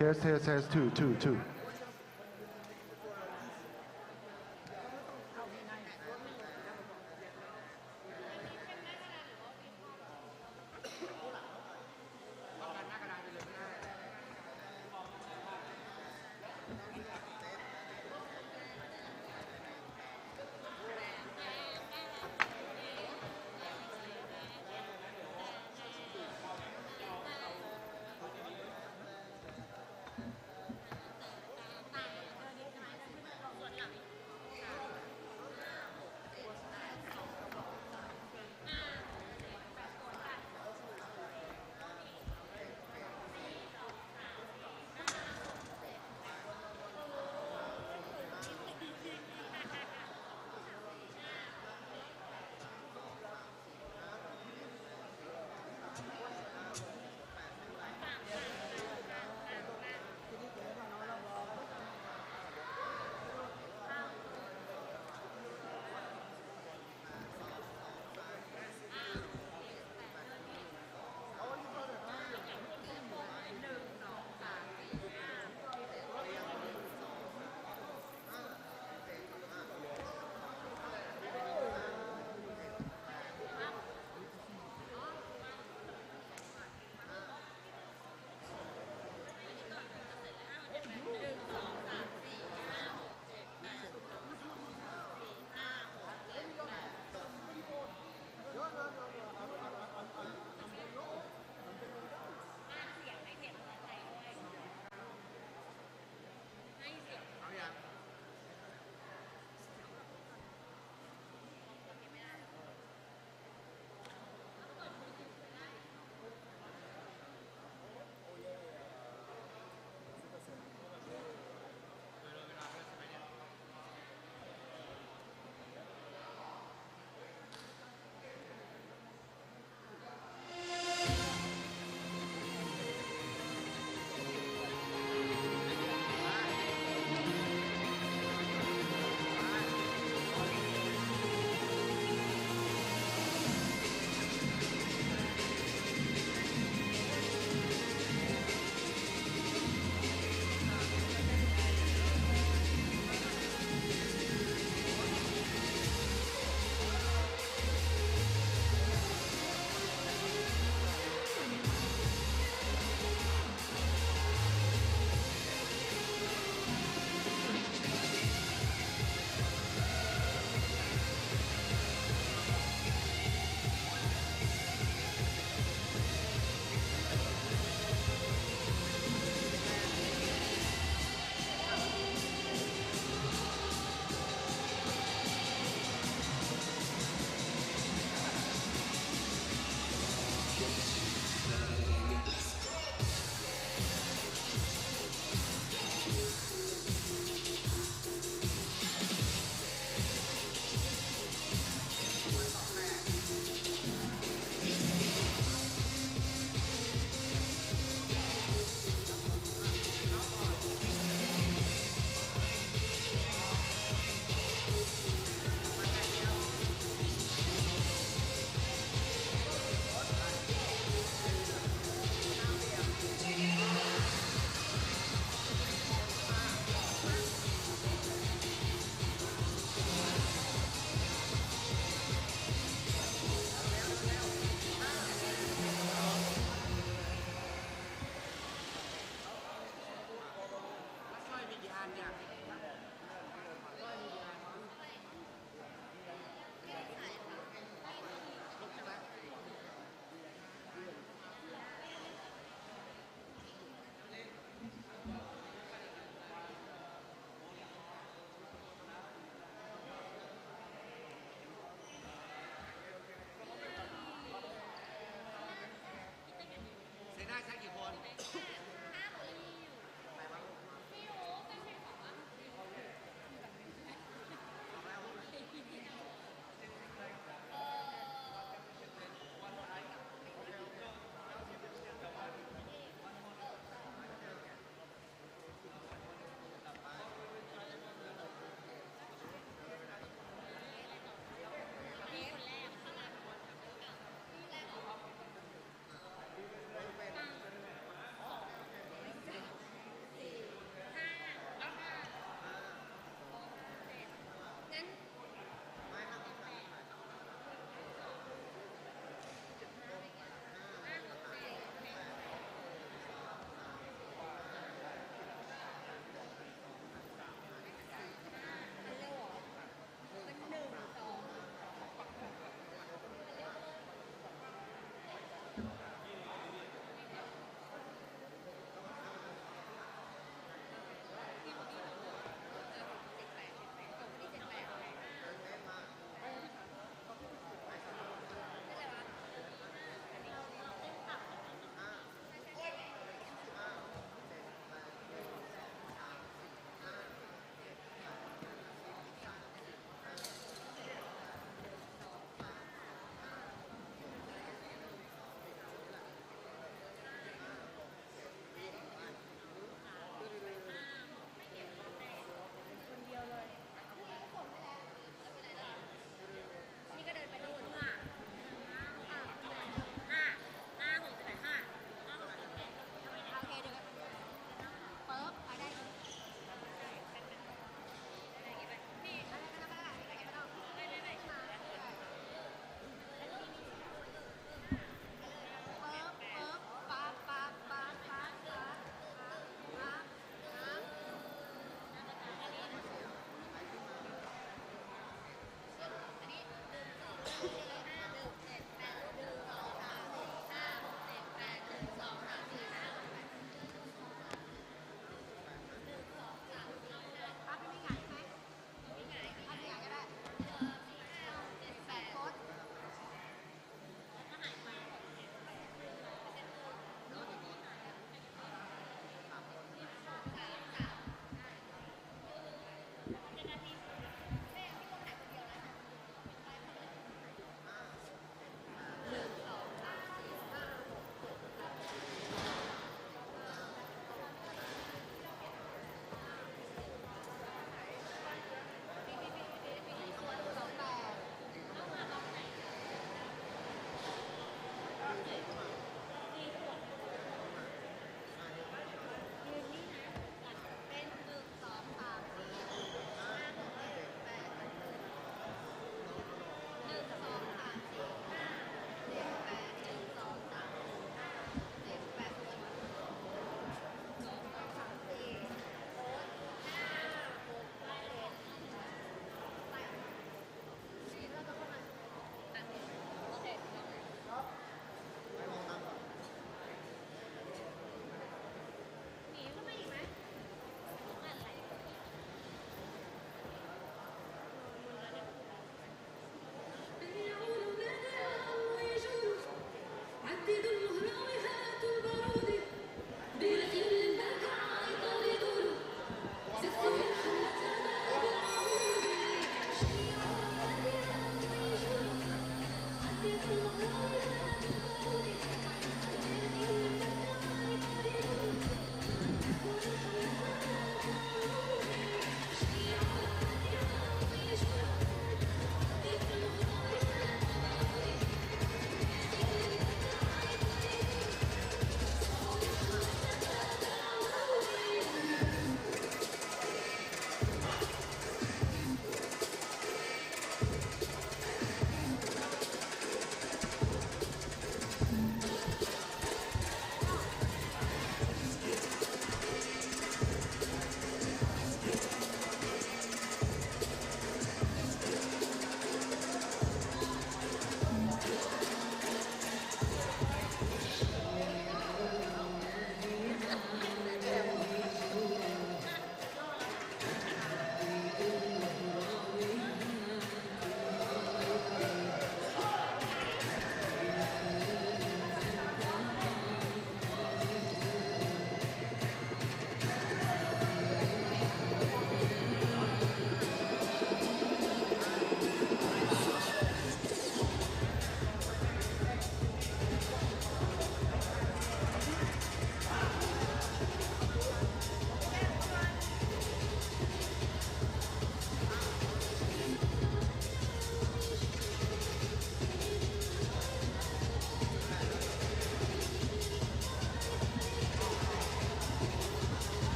Here's two.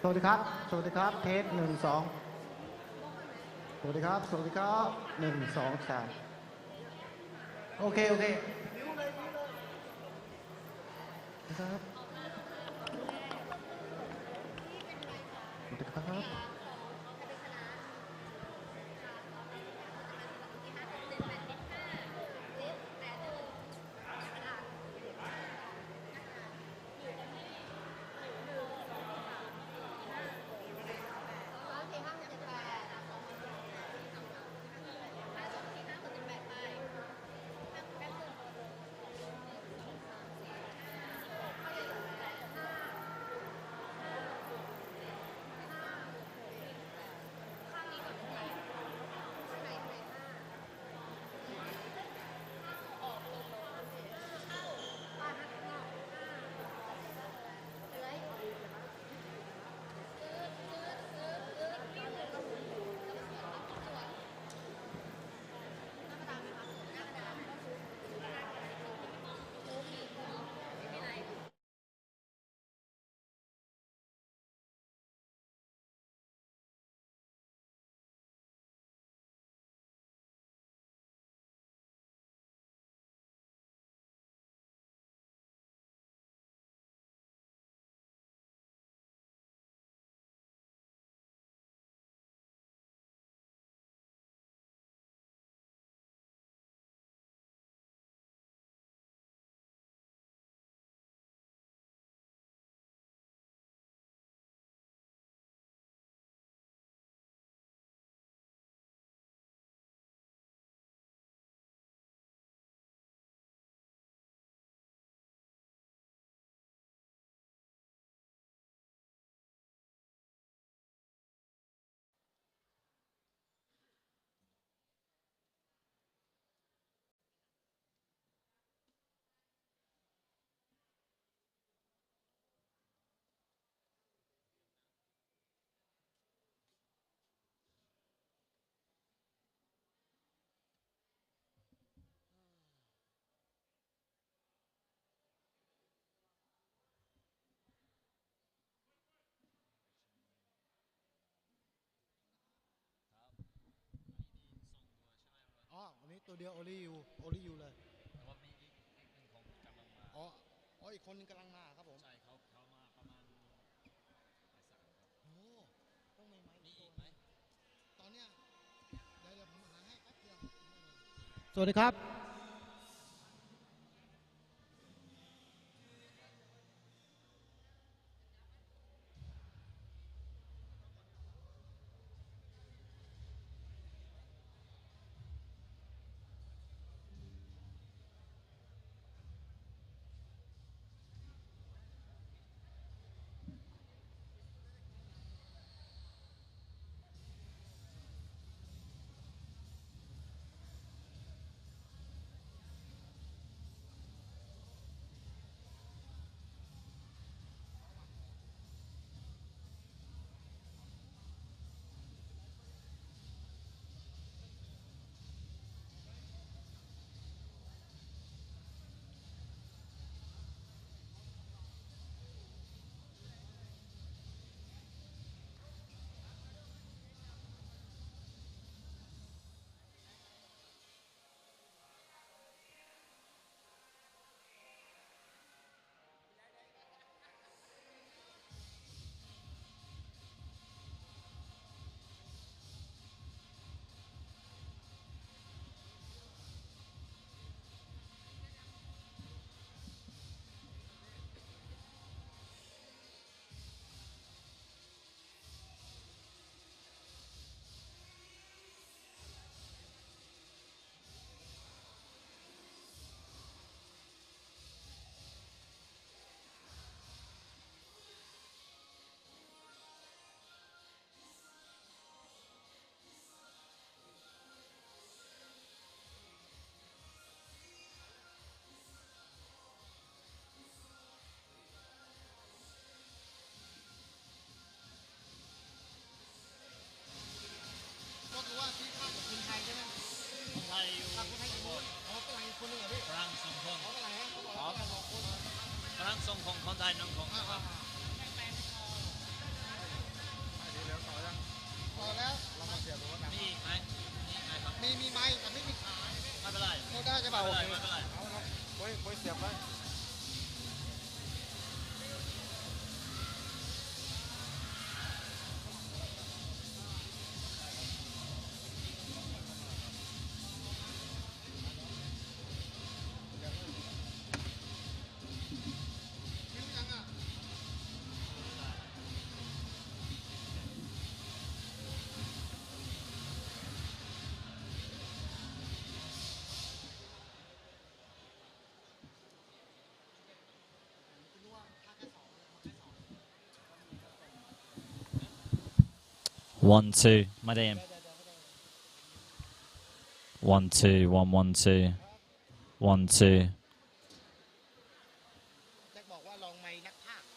สวัสดีครับสวัสดีครับเทส1 2สวัสดีครับสวัสดีครับ1 2 3โอเคโอเคครับสวัสดีครับวันนี้ตัวเดียวโอลี่อยู่เลยแต่ว่ามีอีก1 คนกำลังมาอีกคนนึงกำลังมาครับผมใช่เขามาประมาณโอ้ต้องมีไหมมีอีกไหมตอนเนี้ยเดี๋ยวผมหาให้ สวัสดีครับก็คือว่าที่ข้างกับคนไทยใช่ไหม คนไทยอยู่ คนไทยอยู่นู้นอ๋อฝรั่งอีกคนนึงเหรอพี่ ฝรั่งสองคน อ๋อฝรั่งฮะเขาบอกว่าฝรั่ง2 คน ฝรั่งสองคนคนไทยหนึ่งคน ต่อแล้ว มีอีกไหมมีอีกไหมครับ มีไม้แต่ไม่มีขา ไม่เป็นไร เขาได้ใช่เป ไม่ ล่า เป็นไรไม่เป็นไร เอาครับไว้เสียบไว้ไม่รู้ยังอ่ะ one two มาเดม one two one one two one two แจ็คบอกว่าลองไม้นักพากย์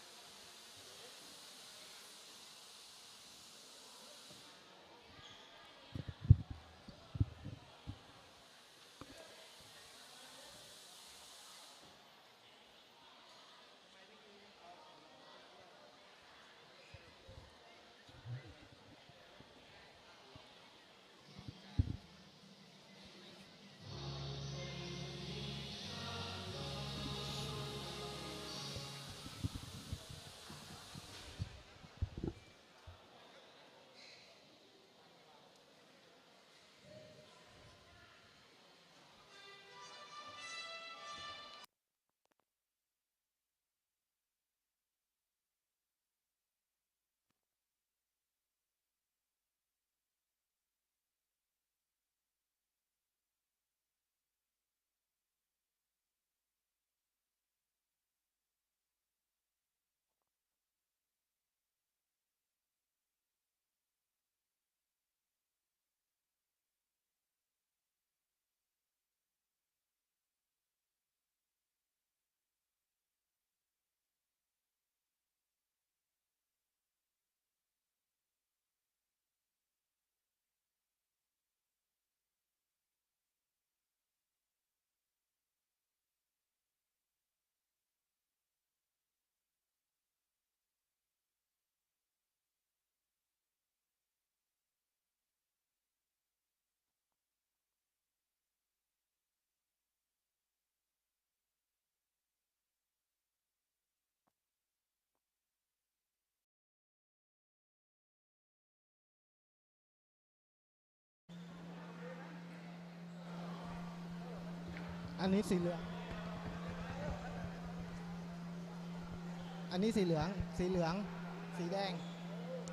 อันนี้สีเหลือง อันนี้สีเหลือง สีเหลือง สีแดง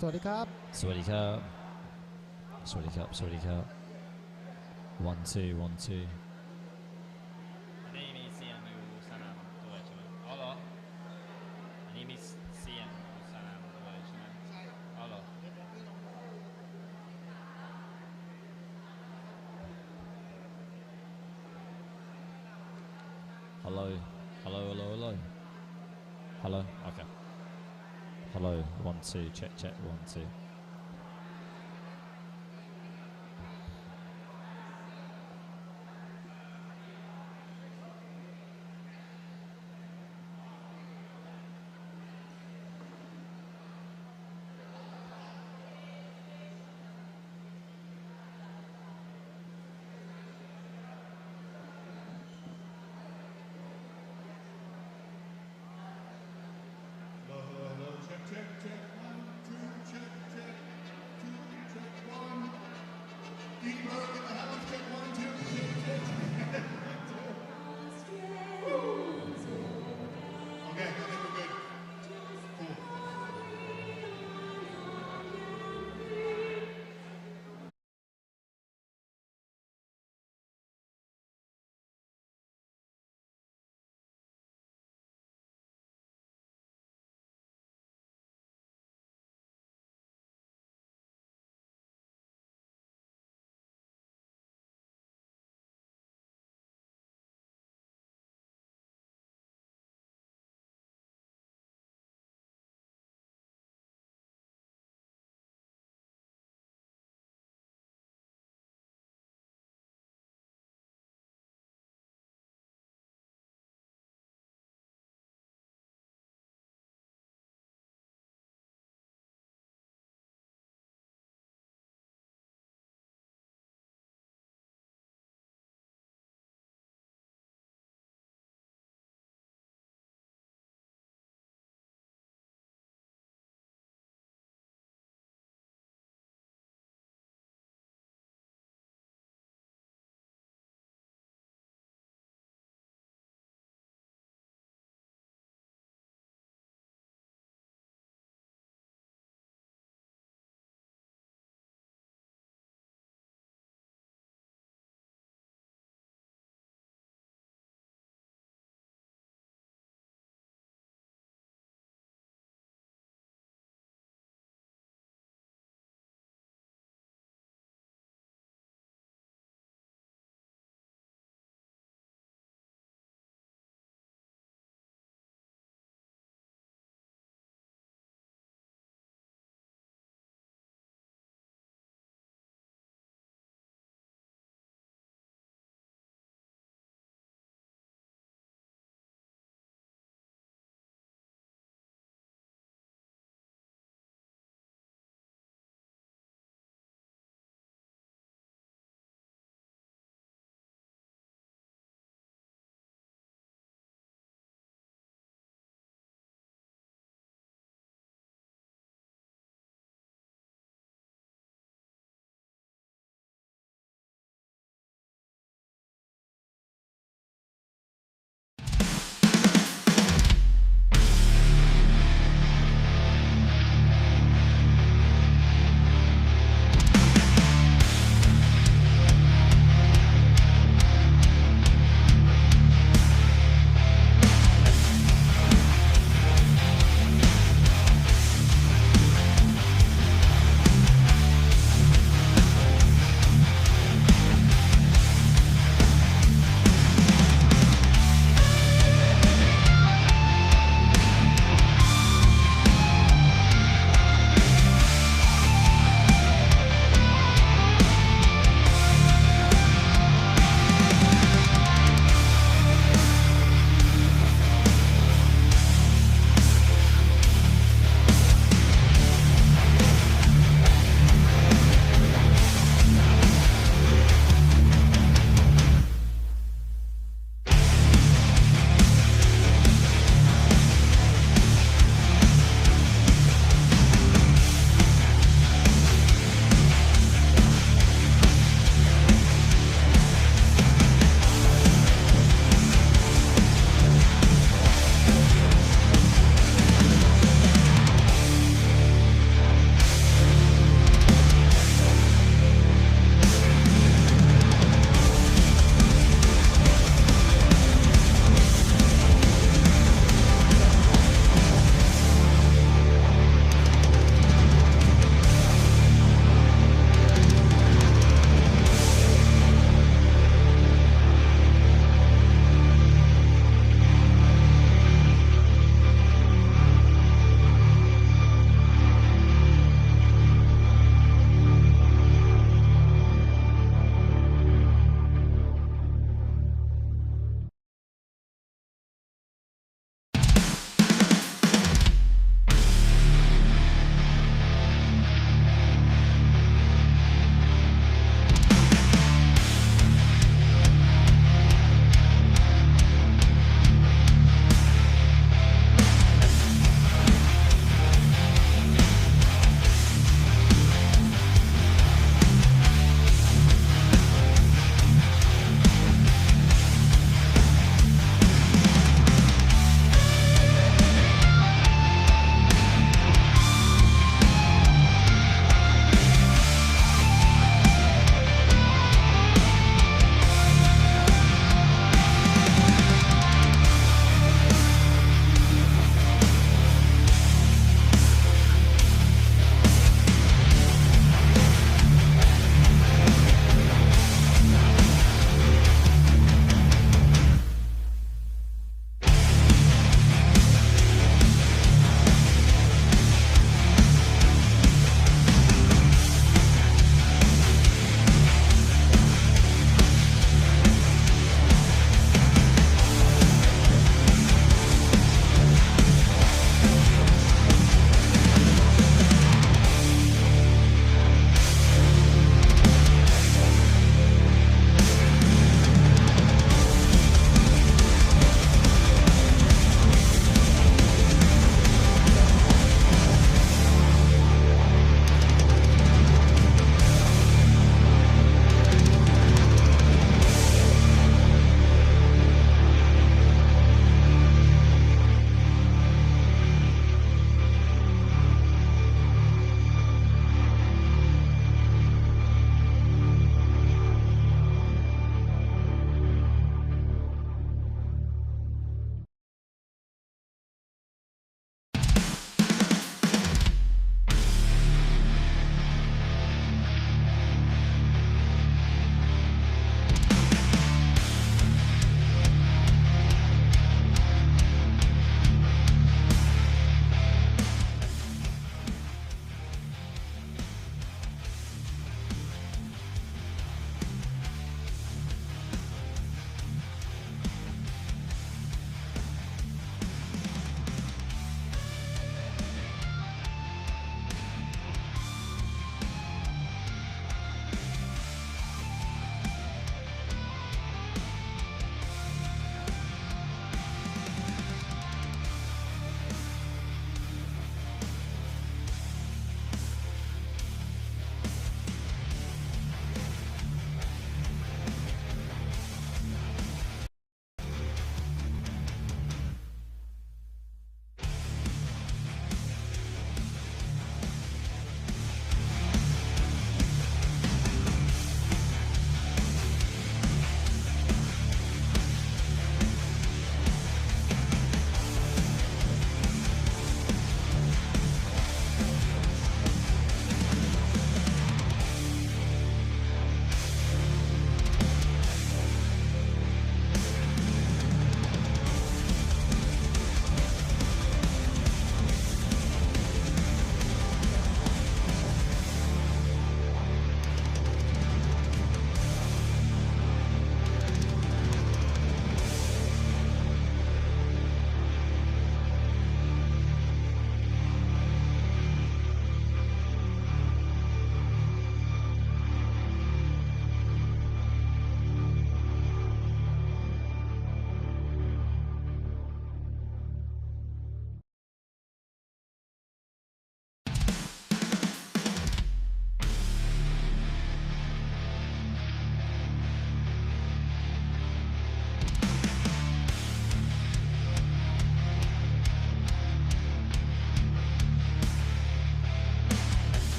สวัสดีครับ Sweaty cup. Sweaty cup, sweaty cup. 1 2 1 2. Ini siang sana dua cuma. Halo. Ini siang sana dua cuma. Halo. Hello. Hello, hello, hello. Hello. Okay. Hello. 1 2. Check, check. 1 2. Check, check, check. 1 2 check, check.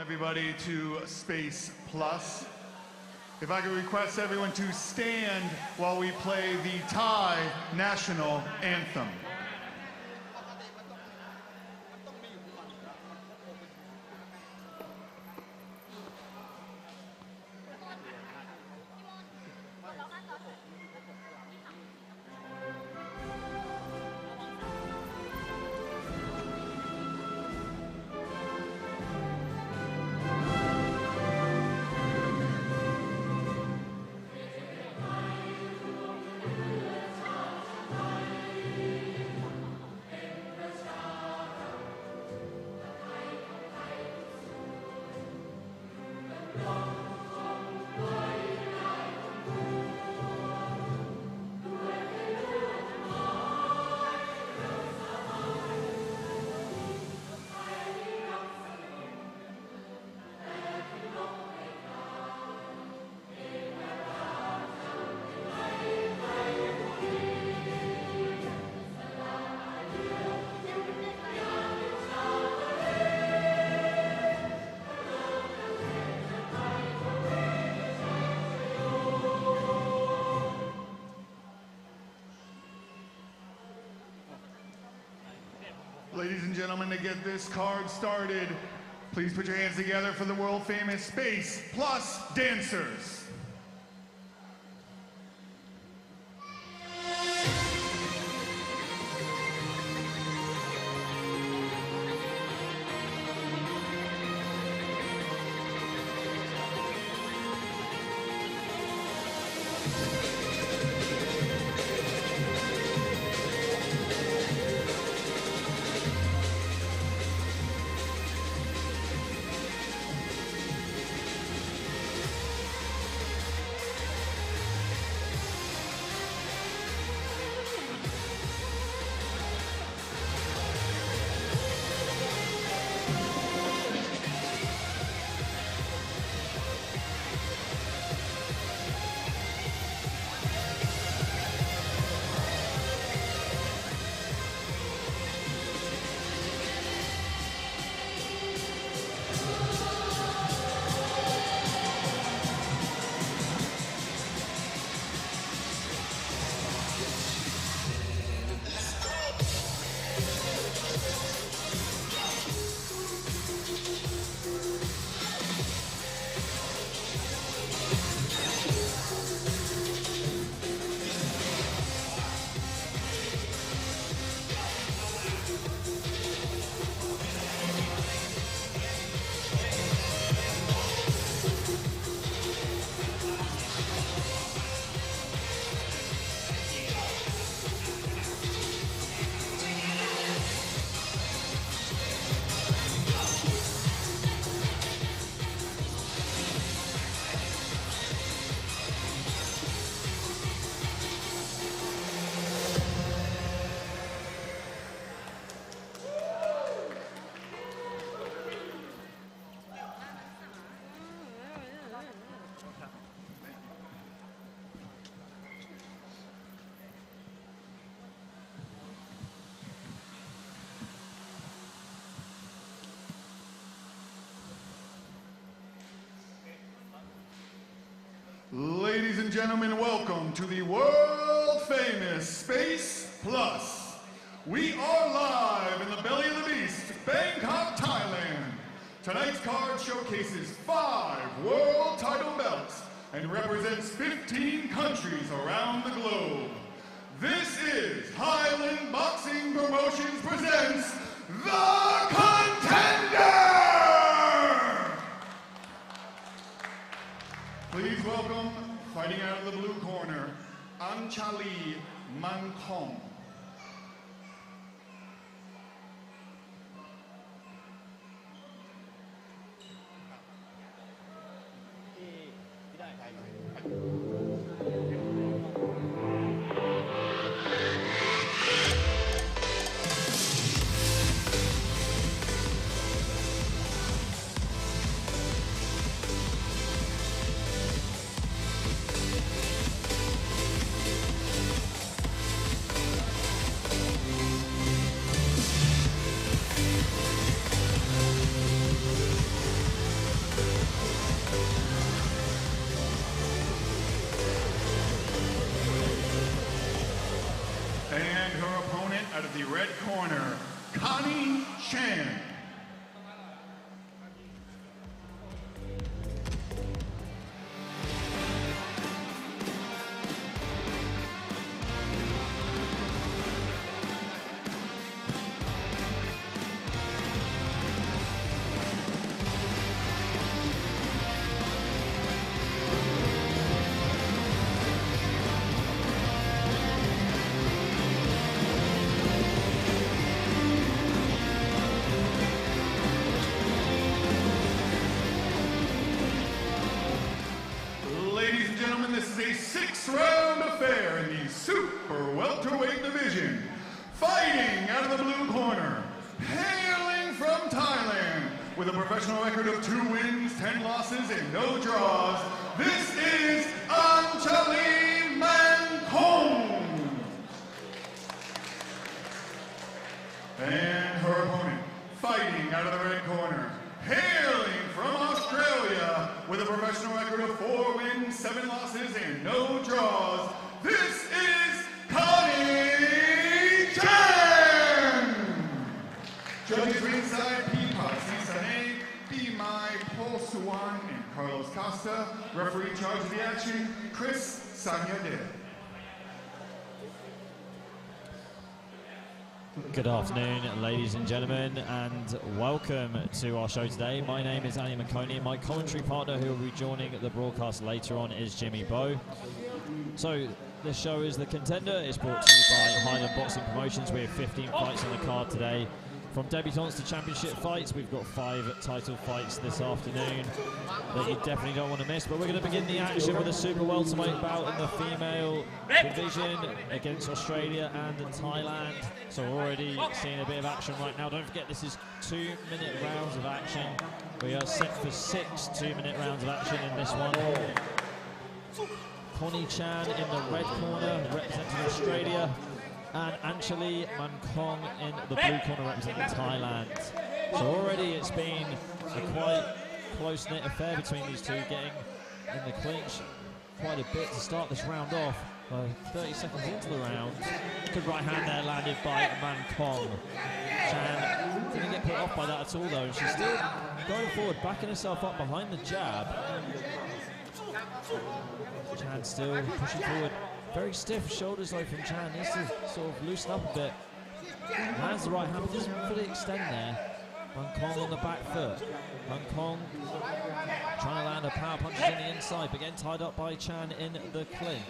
everybody to Space Plus. If I could request everyone to stand while we play the Thai national anthem. Ladies and gentlemen, to get this card started, please put your hands together for the world-famous Space Plus dancers. Ladies and gentlemen, welcome to the world-famous Space Plus. We are live in the belly of the beast, Bangkok, Thailand. Tonight's card showcases 5 world title belts and represents 15 countries around the globe. This is Highland Boxing Promotions presents the Contender! Please welcome, fighting out of the blue corner, Anchalee, Mankong. out of the red corner, Connie Chan. Ladies and gentlemen, this is a six-round affair in the super welterweight division. Fighting out of the blue corner, hailing from Thailand, with a professional record of 2 wins, 10 losses, and no draws, this is Anchalee Mankong. And her opponent, fighting out of the red corner, hailing from Australia, with a professional record of 4 wins, 7 losses, and no draws, this is Connie Chan! Judges ringside, Peapod, Cisane, Bimai, Paul Suwan, and Carlos Costa. Referee in charge of the action, Chris Sanyade. Good afternoon, ladies and gentlemen, and welcome to our show today. My name is Ali Mankong. My commentary partner who will be joining the broadcast later on is Jimmy Bowe. So, this show is The Contender. It's brought to you by Highland Boxing Promotions. We have 15 fights on the card today. From debutantes to championship fights, we've got 5 title fights this afternoon that you definitely don't want to miss. But we're going to begin the action with a super welterweight bout in the female division against Australia and Thailand. So we're already seeing a bit of action right now. Don't forget, this is 2-minute rounds of action. We are set for 6 2-minute rounds of action in this one. Connie Chan in the red corner, representing Australia, and Anchalee Mankong in the blue corner representing Thailand. So already it's been a quite close-knit affair between these two, getting in the clinch quite a bit to start this round off. 30 seconds into the round, good right hand there landed by Mankong. Chan didn't get put off by that at all though, and she's still going forward, backing herself up behind the jab. Chan still pushing forward. Very stiff shoulders though from Chan, needs to sort of loosen up a bit. Lands the right hand, but doesn't fully extend there. Mankong on the back foot. Mankong trying to land her power punches in the inside, but getting tied up by Chan in the clinch.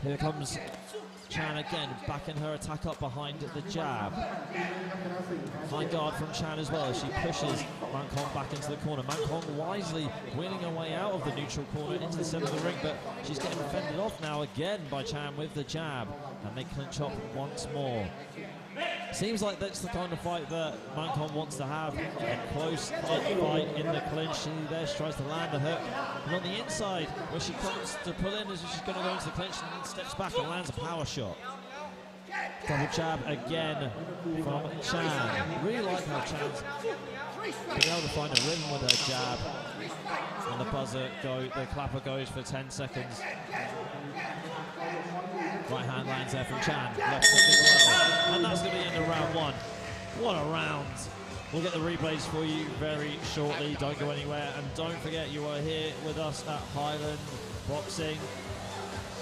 Here comes Chan again, backing her attack up behind the jab. High guard from Chan as well as she pushes Mankong back into the corner. Mankong wisely wheeling her way out of the neutral corner into the center of the ring, but she's getting fended off now again by Chan with the jab, and they clinch up once more. Seems like that's the kind of fight that Mankong wants to have, a close fight in the clinch. She tries to land the hook, and on the inside where she comes to pull in as she's going to go into the clinch, and then steps back and lands a power shot. Double jab again from Chan. Really like how Chan's been able to find a rhythm with her jab. And the clapper goes for 10 seconds. Right hand lands there from Chan. Left hook as well. And that's going to be the end of round 1. What a round. We'll get the replays for you very shortly. Don't go anywhere. And don't forget, you are here with us at Highland Boxing.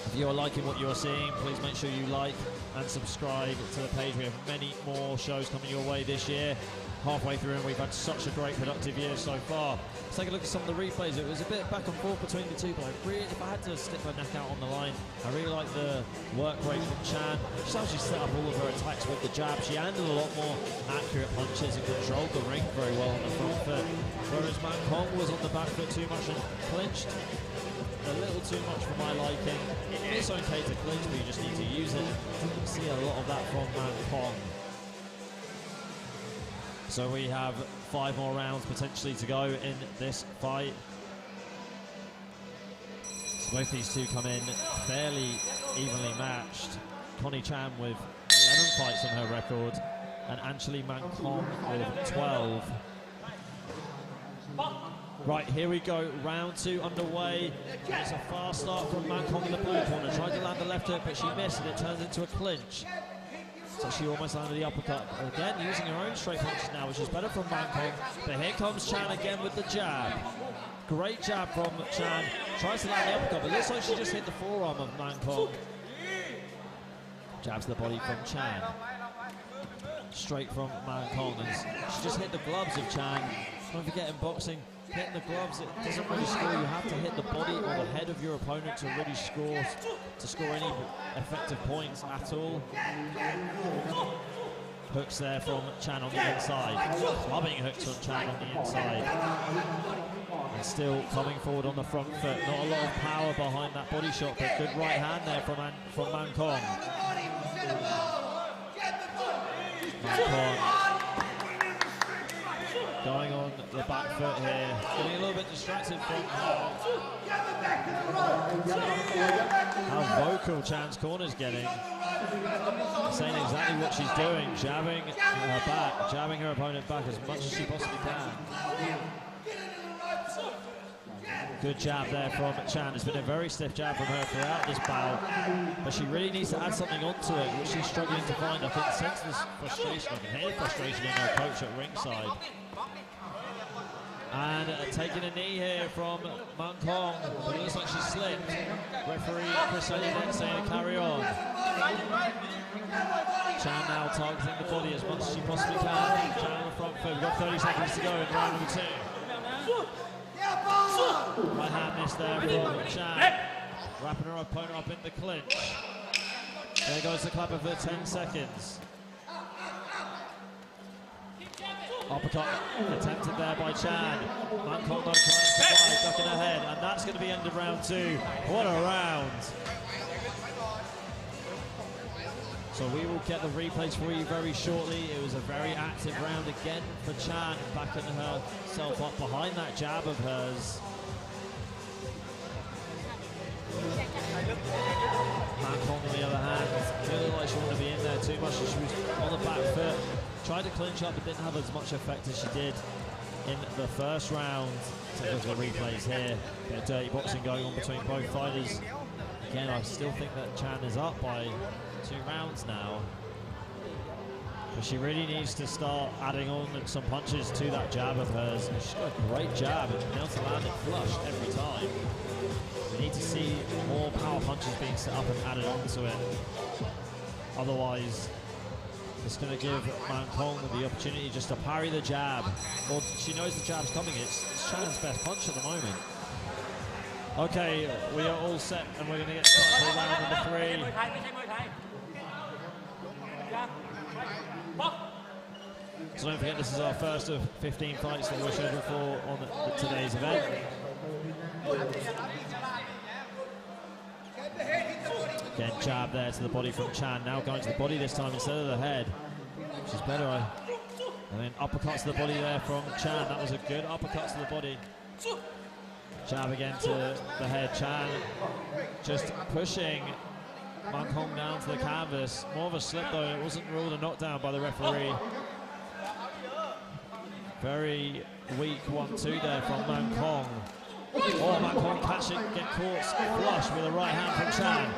If you are liking what you are seeing, please make sure you like and subscribe to the page. We have many more shows coming your way this year. Halfway through, and we've had such a great productive year so far. Let's take a look at some of the replays. It was a bit back and forth between the two, but if I had to stick my neck out on the line, I really like the work rate from Chan. She's actually set up all of her attacks with the jab. She handled a lot more accurate punches and controlled the ring very well on the front foot, whereas Mankong was on the back foot too much and clinched a little too much for my liking. It's okay to clinch, but you just need to use it. You see a lot of that from Mankong. So we have 5 more rounds potentially to go in this fight. So both these two come in fairly evenly matched. Connie Chan with 11 fights on her record, and Anchalee Mankong with 12. Right, here we go, round 2 underway. It's a fast start from Mankong in the blue corner. Tried to land the left hook, but she missed, and it turns into a clinch. So she almost landed the uppercut. Again, using her own straight punches now, which is better from Mankong. But here comes Chan again with the jab. Great jab from Chan. Tries to land the uppercut, but looks like she just hit the forearm of Mankong. Jabs the body from Chan. Straight from Mankong, and she just hit the gloves of Chan. Don't forget in boxing, hitting the gloves, it doesn't really score. You have to hit the body or the head of your opponent to really score, any effective points at all. Hooks there from Chan on the inside. Clubbing hooks from Chan on the inside. And still coming forward on the front foot. Not a lot of power behind that body shot, but good right hand there from Mankong. Mankong going on the back foot here. Getting a little bit distracted from how vocal Chan's corner's getting. Saying exactly what she's doing, jabbing her back, jabbing her opponent back as much as she possibly can. Good jab there from Chan. It's been a very stiff jab from her throughout this bout, but she really needs to add something onto it, which she's struggling to find. I can sense this frustration, I can hear frustration in her coach at ringside. And taking a knee here from Mankong, but it looks like she slipped. Referee Hussein then saying to carry on. Chan now targeting the body as much as she possibly can. Chan on the front foot. We've got 30 seconds to go in round number 2. Right hand miss there from Chan. Wrapping her opponent up in the clinch. There goes the clapper for 10 seconds. Uppercut attempted there by Chan. Mankong trying to survive, ducking her head, and that's going to be end of round 2. What a round! So we will get the replays for you very shortly. It was a very active round again for Chan, backing herself up behind that jab of hers. Mankong, on the other hand, feeling like she wanted to be in there too much. She was on the back foot. Tried to clinch up, but didn't have as much effect as she did in the first round. Take a look at the replays here. Bit of dirty boxing going on between both fighters. Again, I still think that Chan is up by 2 rounds now. But she really needs to start adding on some punches to that jab of hers. She's got a great jab and been able to land it flush every time. We need to see more power punches being set up and added onto it. Otherwise, it's going to give Mankong the opportunity just to parry the jab. Well, she knows the jab's coming. It's Chan's best punch at the moment. Okay, we are all set, and we're going to get started for round number 3. So don't forget, this is our first of 15 fights that we're scheduled for on today's event. Again, jab there to the body from Chan. Now going to the body this time instead of the head, which is better. And then uppercut to the body there from Chan. That was a good uppercut to the body. Jab again to the head. Chan just pushing Mankong down to the canvas. More of a slip though. It wasn't ruled a knockdown by the referee. Very weak 1-2 there from Mankong. Oh, Mankong catching, get caught flush with a right hand from Chan.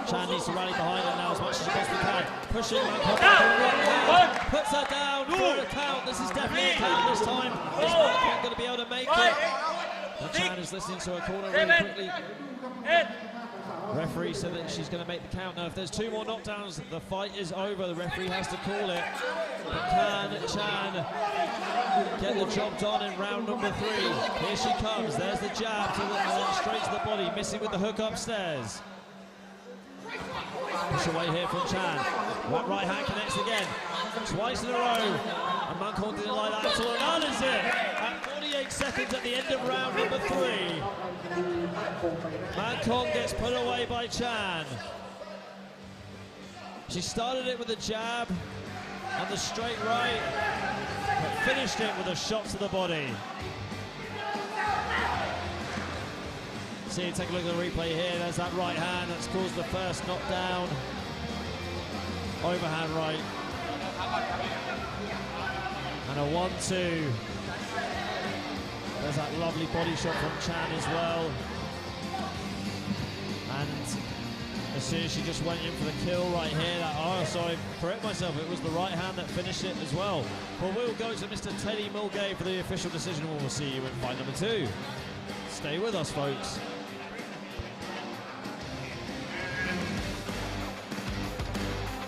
Chan needs to rally behind her now as much as she possibly can. Pushing Mankong back with a right hand. Puts her down for a count. This is definitely a count this time. Is Mankong going to be able to make it? And Chan is listening to her corner really quickly. Referee said that she's going to make the count. Now, if there's 2 more knockdowns, the fight is over. The referee has to call it. But can Chan get the job done in round number 3? Here she comes. There's the jab to straight to the body, missing with the hook upstairs. Push away here from Chan. That right hand connects again. Twice in a row. And Mankong didn't like that at all. And that is it. At 48 seconds at the end of round number 3. Mankong gets put away by Chan. She started it with a jab and the straight right, but finished it with a shot to the body. See, take a look at the replay here. There's that right hand that's caused the first knockdown. Overhand right. And a 1-2. There's that lovely body shot from Chan as well. And as soon as she just went in for the kill right here, sorry, correct myself, it was the right hand that finished it as well. But we'll go to Mr. Taimoor for the official decision, and we'll see you in fight number 2. Stay with us, folks.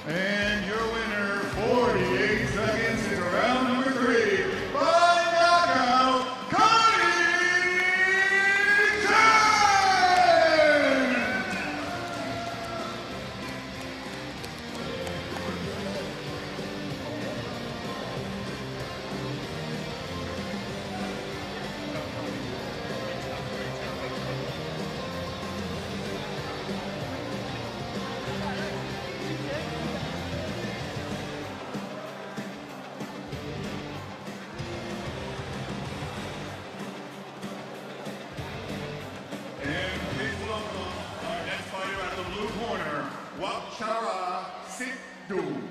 And your winner, 48 seconds into round number 3, by knockout, Connie! And please welcome our next fighter out of the blue corner, Watchara Sidhu.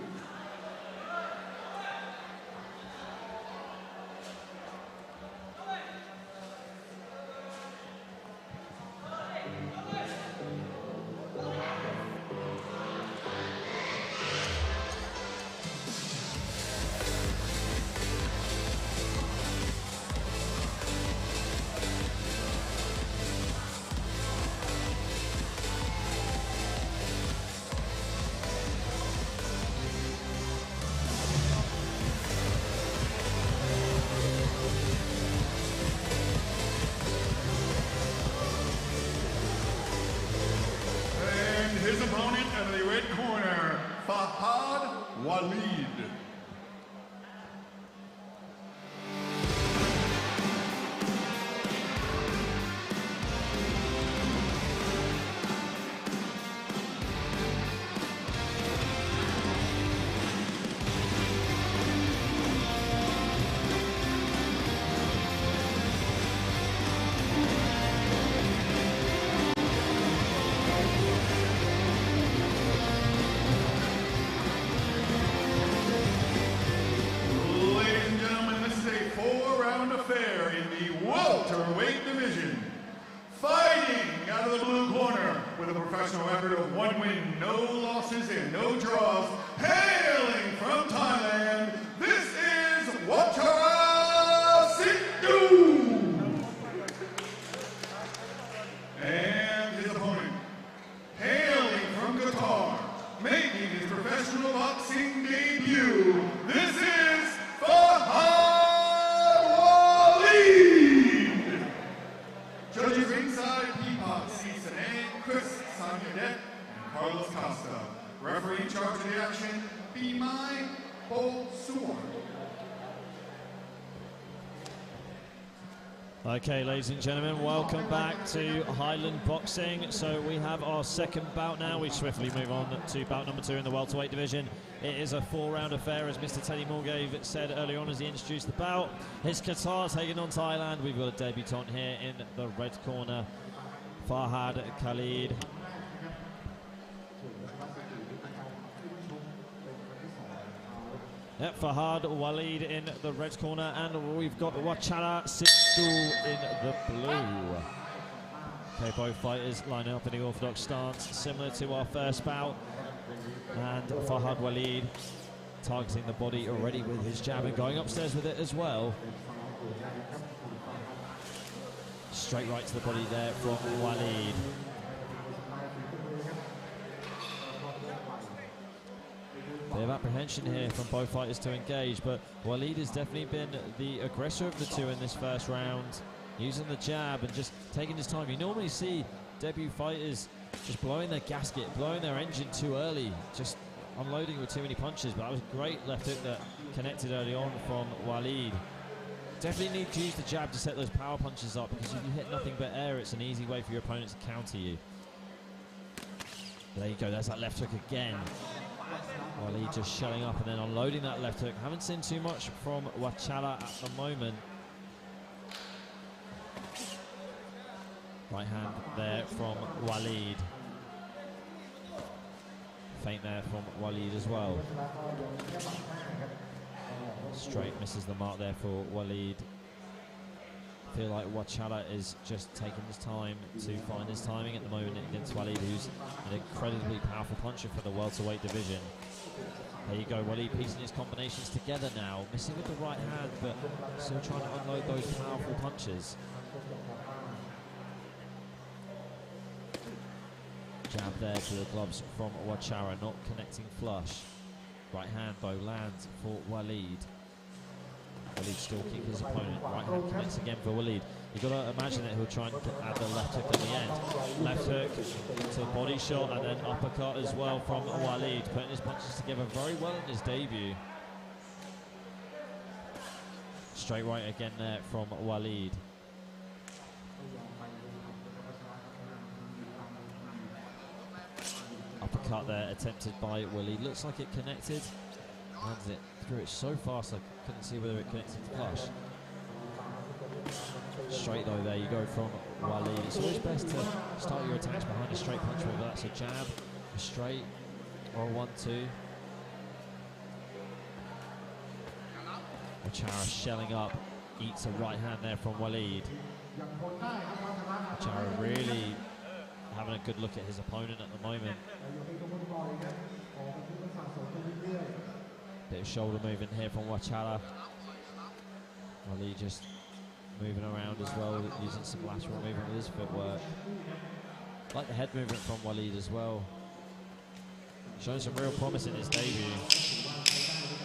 His opponent out of the red corner, Fahad, Waleed. Affair in the welterweight division. Fighting out of the blue corner with a professional record of 1 win, no losses, and no draws. Hailing from Thailand, this is Watchara Sidhu. And his opponent, hailing from Qatar, making his professional boxing debut, this is Fahad. Judges ringside, Peapod, Cecil and Chris Sanyadet, and Carlos Costa. Referee in charge of the action, Be My Bo Suwon. Okay, ladies and gentlemen, welcome back to Highland Boxing. So we have our second bout now. We swiftly move on to bout number 2 in the welterweight division. It is a 4-round affair, as Mr. Taimoor said earlier on as he introduced the bout. It's Qatar taking on Thailand. We've got a debutant here in the red corner, Fahad Khalid. Yep, Fahad Waleed in the red corner, and we've got Watchara Sidhu in the blue. Okay, both fighters lining up in the orthodox stance, similar to our first bout. And Fahad Waleed targeting the body already with his jab and going upstairs with it as well. Straight right to the body there from Waleed. Bit of apprehension here from both fighters to engage, but Waleed has definitely been the aggressor of the two in this first round, using the jab and just taking his time. You normally see debut fighters just blowing their gasket, blowing their engine too early, just unloading with too many punches, but that was a great left hook that connected early on from Waleed. Definitely need to use the jab to set those power punches up, because if you hit nothing but air, it's an easy way for your opponent to counter you. There you go, there's that left hook again. Waleed just showing up and then unloading that left hook. Haven't seen too much from Watchara at the moment. Right hand there from Waleed. Feint there from Waleed as well. Straight misses the mark there for Waleed. I feel like Watchara is just taking his time to find his timing at the moment against Waleed, who's an incredibly powerful puncher for the welterweight division. There you go, Waleed piecing his combinations together now, missing with the right hand, but still trying to unload those powerful punches. Jab there to the gloves from Watchara, not connecting flush. Right hand though lands for Waleed. Waleed stalking his opponent. Right hand connects again for Waleed. You've got to imagine that he'll try and add the left hook at the end. Left hook to body shot and then uppercut as well from Waleed, putting his punches together very well in his debut. Straight right again there from Waleed. Uppercut there attempted by Waleed. Looks like it connected. Lands it through it so fast I couldn't see whether it connected to flush. Straight though, there you go from Waleed. It's always best to start your attacks behind a straight punch, whether that's a jab, a straight, or a 1-2. Watchara shelling up, eats a right hand there from Waleed. Watchara really having a good look at his opponent at the moment. Bit of shoulder movement here from Watchara. Waleed just moving around as well, using some lateral movement with his footwork. Like the head movement from Waleed as well. Showing some real promise in his debut.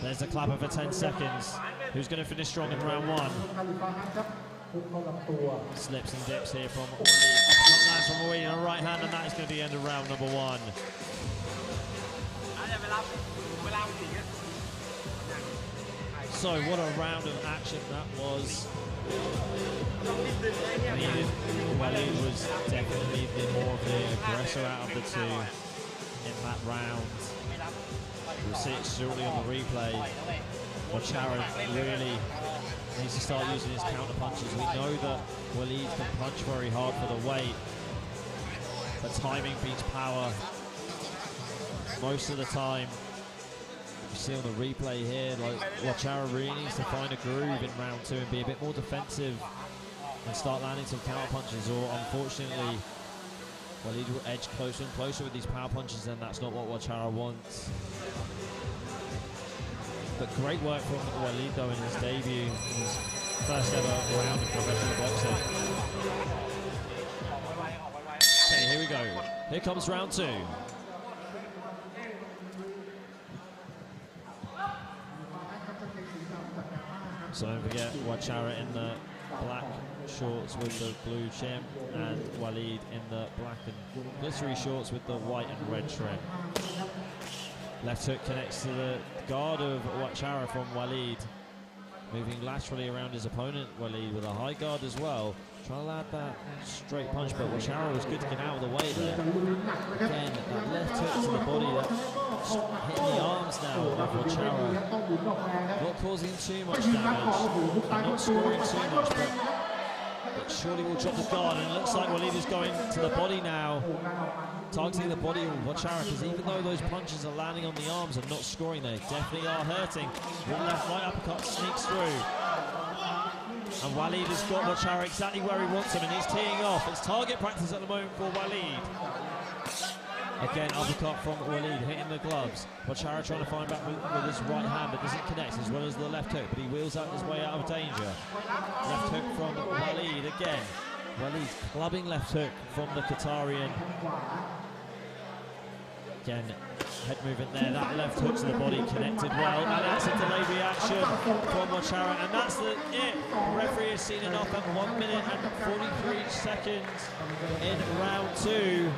There's the clapper for 10 seconds. Who's going to finish strong in round one? Slips and dips here from Waleed. Uppercut lands from Waleed on a right hand, and that is going to be the end of round number one. So what a round of action that was. Waleed was definitely the more of the aggressor out of the two in that round. We'll see it shortly on the replay. Watchara really needs to start using his counter punches. We know that Waleed can punch very hard for the weight, but timing beats power most of the time. You see on the replay here, like Watchara really needs to find a groove in round two and be a bit more defensive and start landing some counter punches, or unfortunately Waleed will edge closer and closer with these power punches, and that's not what Watchara wants. But great work from Waleed though in his debut, his first ever round of professional boxing. Okay, here we go. Here comes round two. So don't forget Watchara in the black shorts with the blue trim, and Waleed in the black and glittery shorts with the white and red trim. Left hook connects to the guard of Watchara from Waleed. Moving laterally around his opponent, Waleed with a high guard as well. Trying to land that straight punch, but Watchara was good to get out of the way there. Again, that left hook to the body, that hitting the arms now of Watchara. Not causing too much damage, and not scoring too much, but surely will drop the guard, and it looks like Waleed is going to the body now. Targeting the body of Watchara, because even though those punches are landing on the arms and not scoring, they definitely are hurting. One left right uppercut sneaks through. And Waleed has got Watchara exactly where he wants him, and he's teeing off. It's target practice at the moment for Waleed. Again, uppercut from Waleed, hitting the gloves. Watchara trying to find back with his right hand, but doesn't connect, as well as the left hook, but he wheels out his way out of danger. Left hook from Waleed again. Waleed clubbing left hook from the Qatarian. Again, head movement there, that left hook to the body connected well, and that's a delayed reaction from Watchara, and that's it. The referee has seen enough at 1 minute and 43 seconds in round two.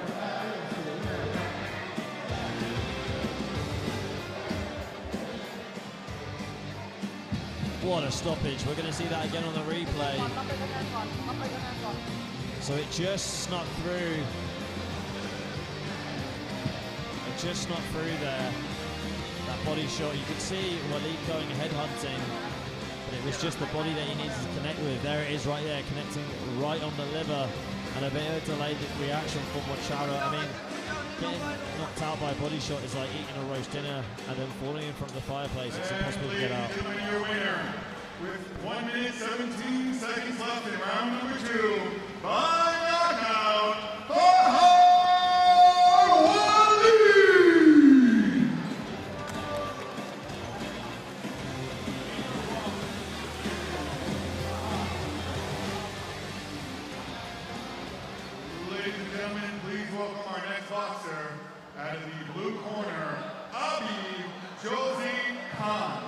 What a stoppage. We're going to see that again on the replay. So it just snuck through. Just snuck through there. That body shot, you could see Waleed going head hunting, but it was just the body that he needed to connect with. There it is right there, connecting right on the liver, and a bit of a delayed reaction from Watchara. I mean, getting knocked out by a body shot is like eating a roast dinner and then falling in front of the fireplace. It's impossible to get out. Your winner with 1 minute 17 seconds left in round boxer out of the blue corner, Jozi Khan.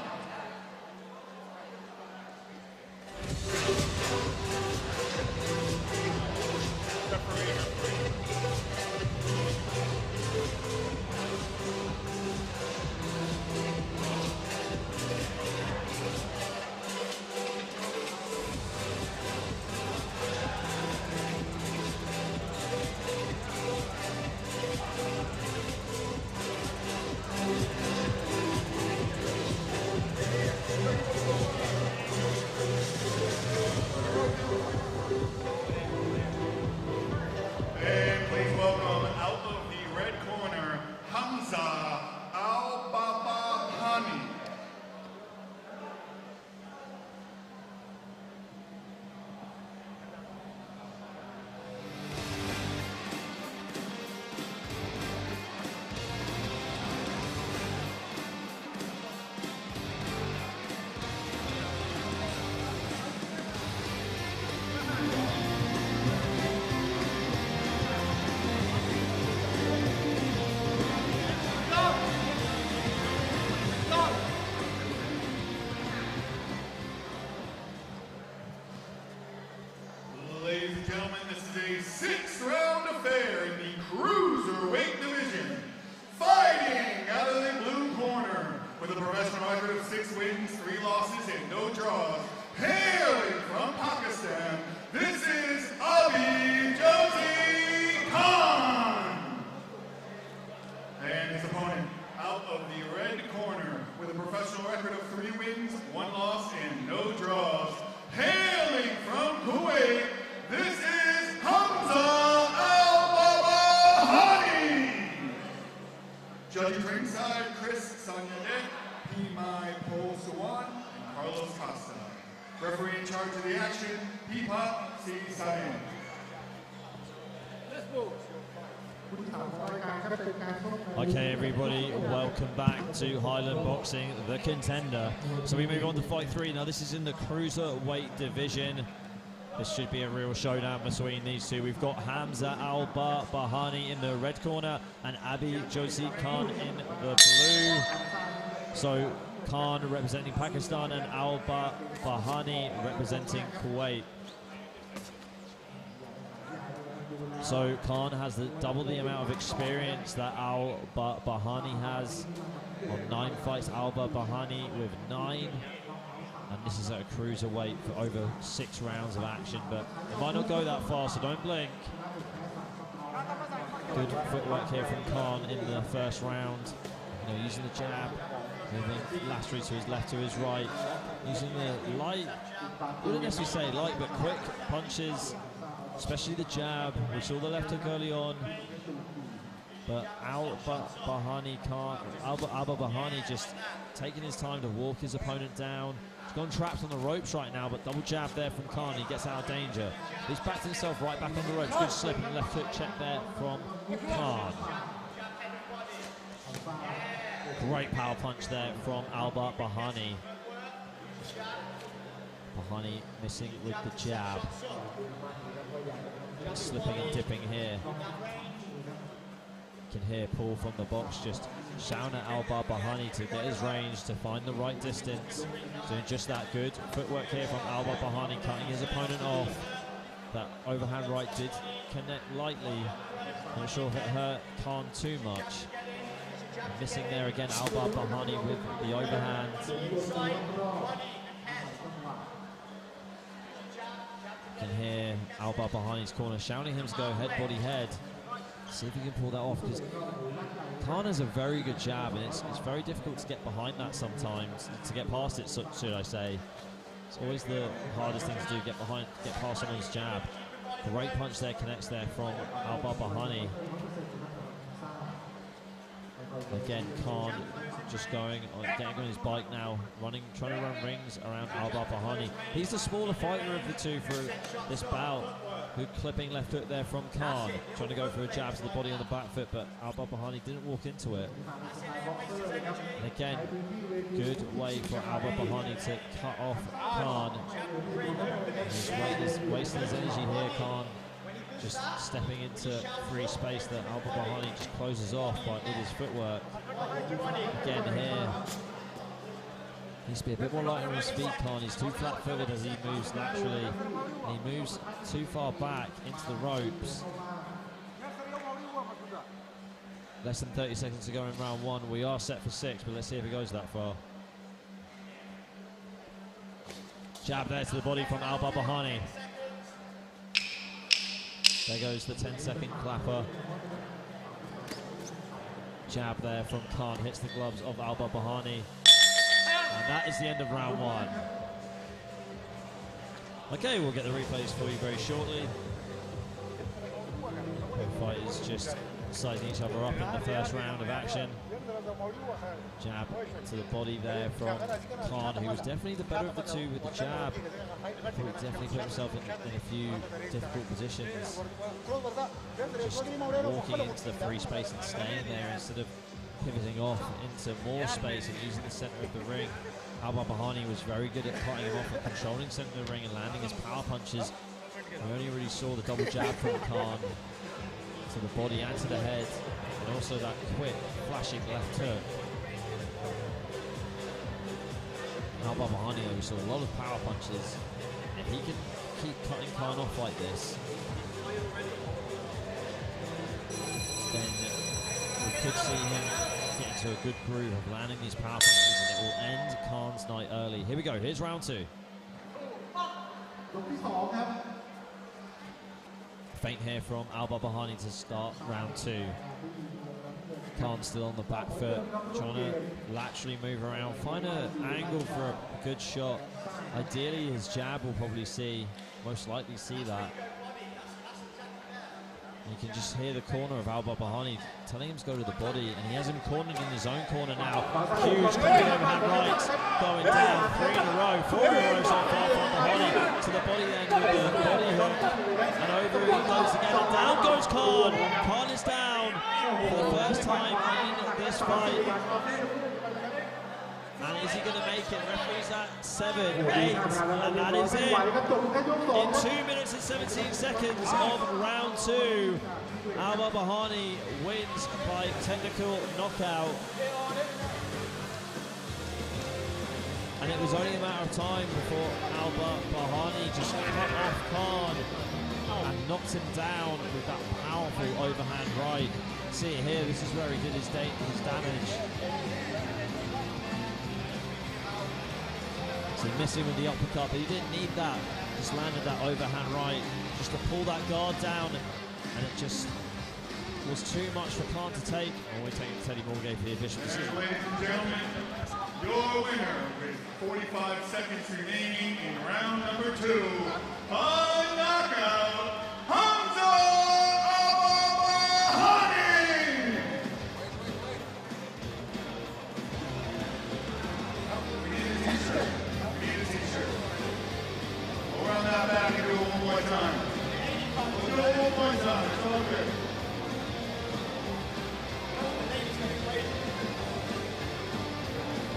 And please welcome out of the red corner, Hamza Bahani. Ladies and gentlemen, this is a 6-round affair in the cruiserweight division. Fighting out of the blue corner with a professional record of 6 wins, 3 losses, and no draws. Hailing from Pakistan, this is Jozi Khan. And his opponent out of the red corner with a professional record of 3 wins, 1 loss, and no draws. Hailing from Kuwait, this is Hamza Bahani. Judges ringside, Chris Sanyadet, Pimai Paul Sawan, and Carlos Costa. Referee in charge of the action, Pipa C. Sain. Okay, everybody, welcome back to Highland Boxing, the Contender. So we move on to fight 3. Now this is in the cruiserweight division. This should be a real showdown between these two. We've got Hamza Bahani in the red corner and Jozi Khan in the blue. So Khan representing Pakistan and Bahani representing Kuwait. So Khan has double the amount of experience that Bahani has on 9 fights. Bahani with 9. And this is at a cruiserweight for over 6 rounds of action, but it might not go that far, so don't blink. Good footwork here from Khan in the first round. You know, using the jab, moving laterally to his left, to his right, using the light, wouldn't necessarily say light, but quick punches, especially the jab. We saw the left hook early on, but Bahani just taking his time to walk his opponent down. He's gone trapped on the ropes right now, but double jab there from Khan. He gets out of danger. He's backed himself right back on the ropes. Good slip and left hook check there from Khan. Great power punch there from Bahani. Bahani missing with the jab. Slipping and dipping here. You can hear Paul from the box just shouting at Bahani to get his range, to find the right distance. Doing just that. Good footwork here from Bahani, cutting his opponent off. That overhand right did connect lightly. Not sure if it hurt Khan too much. Missing there again, Bahani with the overhand. You can hear Bahani's corner shouting him to go head, body, head. See if he can pull that off, because Khan has a very good jab, and it's very difficult to get behind that sometimes, to get past it, should I say. It's always the hardest thing to do, get past someone's jab. Great punch there, connects there from Bahani. Again, Khan just getting on his bike now, trying to run rings around Bahani. He's the smaller fighter of the two for this bout. Good clipping left hook there from Khan, trying to go for a jab to the body on the back foot, but Bahani didn't walk into it. And again, good way for Bahani to cut off Khan. He's wasting his energy here, Khan. just stepping into free space that Bahani just closes off with his footwork. Again here, needs to be a bit more light on his feet, Connie. He's too flat-footed as he moves laterally. And he moves too far back into the ropes. Less than 30 seconds to go in round one. We are set for 6, but let's see if it goes that far. Jab there to the body from Bahani. There goes the 10-second clapper. Jab there from Khan, hits the gloves of Bahani. And that is the end of round one. Okay, we'll get the replays for you very shortly. Both fighters just sizing each other up in the first round of action. Jab to the body there from Khan, who was definitely the better of the two with the jab. He definitely put himself in a few difficult positions. Just walking into the free space and staying there instead of pivoting off into more space and using the center of the ring. Bahani was very good at cutting him off and controlling center of the ring and landing his power punches. We only really saw the double jab from Khan to the body and to the head, and also that quick flashing left hook. Bahani, we saw a lot of power punches. If he can keep cutting Khan off like this, then we could see him get into a good groove of landing these power punches, and it will end Khan's night early. Here we go, here's round two. Feint here from Bahani to start round two. Khan still on the back foot, trying to laterally move around, find an angle for a good shot. Ideally, his jab will probably most likely see that. You can just hear the corner of Bahani telling him to go to the body, and he has him cornered in his own corner now. Huge coming overhand right, going down, 3 in a row, 4 in a row so far from Bahani to the body end with the body hook, and over he goes again, and down goes Khan. Khan is down for the first time in this fight. And is he going to make it? Referee's at 7, 8, and that is it. In 2 minutes and 17 seconds of round two, Bahani wins by technical knockout. And it was only a matter of time before Bahani just cut off Khan and knocked him down with that powerful overhand right. See it here, this is where he did his damage. So he missed him with the uppercut, but he didn't need that. Just landed that overhand right, just to pull that guard down, and it just was too much for Khan to take. And we're taking Taimoor for the official decision. Ladies and gentlemen, your winner with 45 seconds remaining in round number 2, by knockout, Hamza Bahani! We need a t-shirt. Around that back and do it one more time. We'll do it one more time. It's all good.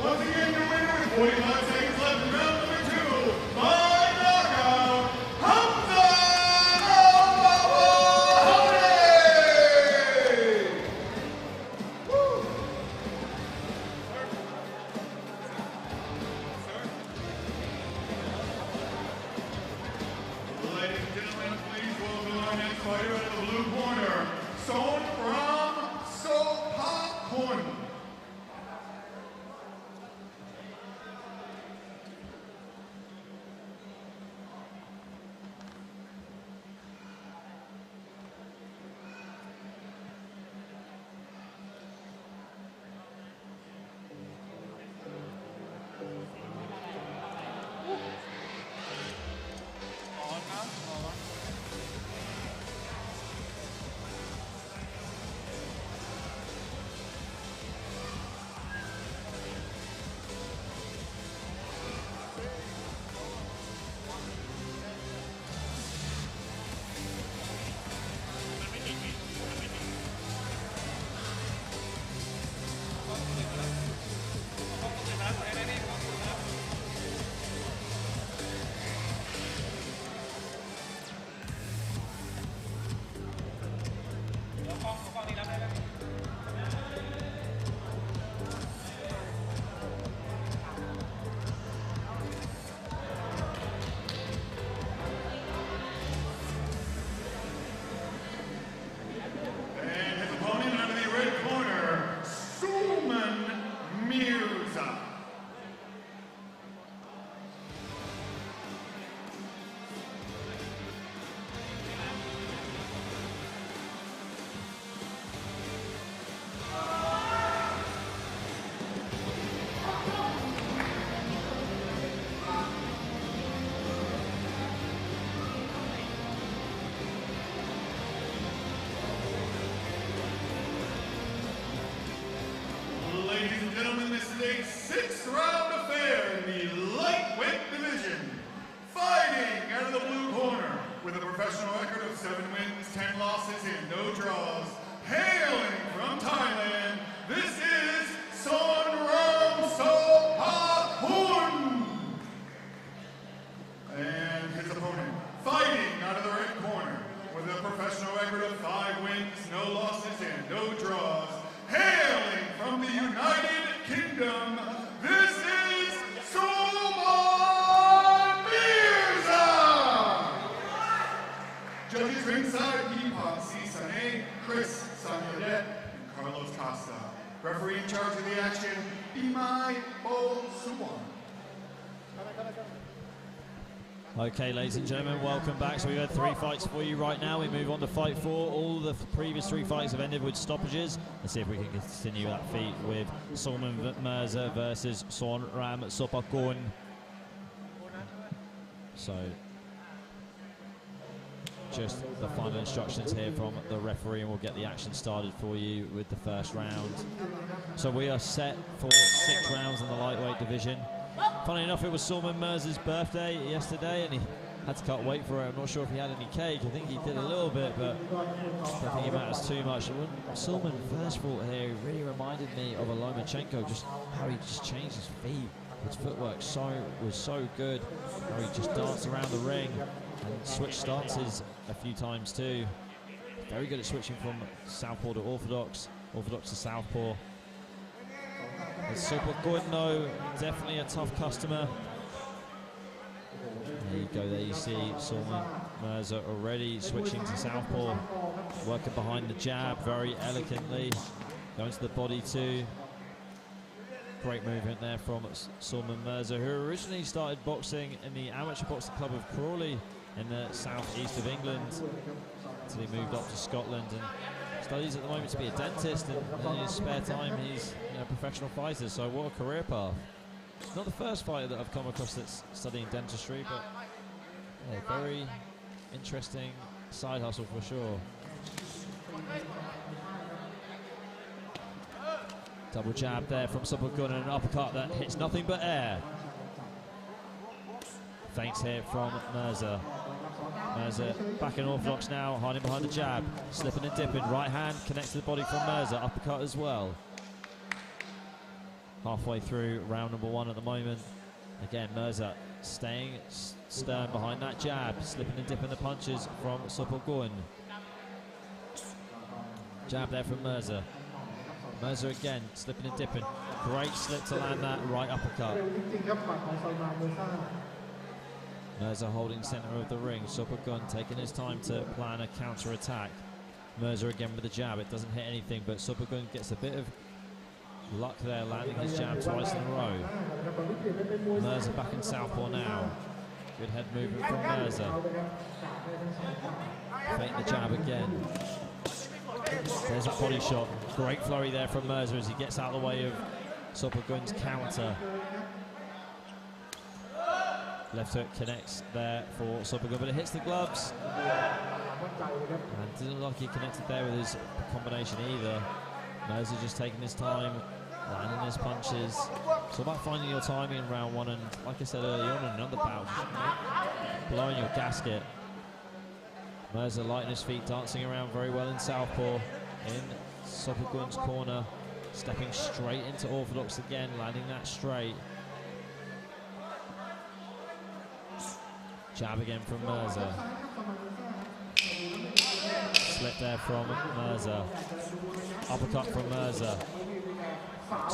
Once again, your winner with 45 seconds left in round number 2, by knockout, Hamza Bahani! Woo! Ladies and gentlemen, please welcome our next fighter at the blue corner, Sornram Sopakun. man in the blue corner, with a professional record of 7 wins, 10 losses, and no draws, hailing from Thailand, this is Sornram Sophahun. And his opponent, fighting out of the red corner, with a professional record of 5 wins, no losses, and no draws, hailing from the United Kingdom, this is Salman Mirza! Judges ringside, Deepak C. Sane, Chris Sanyadet, and Carlos Costa. Referee in charge of the action, Imai Bo Suwon. Okay, ladies and gentlemen, welcome back. So we've had 3 fights for you right now. We move on to fight 4. All the previous 3 fights have ended with stoppages. Let's see if we can continue that feat with Salman Mirza versus Sornram Sophahun. So, just the final instructions here from the referee, and we'll get the action started for you with the first round. So we are set for 6 rounds in the lightweight division. Funny enough, it was Salman Mirza's birthday yesterday, and he had to cut weight for it. I'm not sure if he had any cake. I think he did a little bit, but I don't think it matters too much. When Salman first fought here, he really reminded me of a Lomachenko, just how he just changed his feet. His footwork was so good. How he just danced around the ring and switched stances a few times too. Very good at switching from southpaw to orthodox, orthodox to southpaw. Sophahun, though, definitely a tough customer. There you go, there you see Salman Mirza already switching to southpaw, working behind the jab very elegantly, going to the body too. Great movement there from Salman Mirza, who originally started boxing in the amateur boxing club of Crawley in the southeast of England, until he moved up to Scotland and studies at the moment to be a dentist, and in his spare time he's a professional fighter. So what a career path. Not the first fighter that I've come across that's studying dentistry, but yeah, very interesting side hustle for sure. Double jab there from Sophahun and an uppercut that hits nothing but air. Feints here from Mirza. Mirza back in orthodox now, hiding behind the jab, slipping and dipping. Right hand connects to the body from Mirza, uppercut as well. Halfway through round number 1 at the moment. Again, Mirza staying stern behind that jab, slipping and dipping the punches from Sophahun. Jab there from Mirza. Mirza again, slipping and dipping. Great slip to land that right uppercut. Mirza holding centre of the ring. Sophahun taking his time to plan a counter attack. Mirza again with the jab. It doesn't hit anything, but Sophahun gets a bit of luck there, landing his jab twice in a row. Mirza back in southpaw now. Good head movement from Mirza. Feinting the jab again. There's a body shot. Great flurry there from Mirza as he gets out of the way of Sophahun's counter. Left hook connects there for Sophahun, but it hits the gloves. And didn't look like he connected there with his combination either. Mirza just taking his time, landing his punches. It's all about finding your timing in round 1, and like I said earlier on in another bout, blowing your gasket. Mirza light on his feet, dancing around very well in southpaw, in Sophahun's corner, stepping straight into orthodox again, landing that straight. Jab again from Mirza. Slip there from Mirza. Uppercut from Mirza.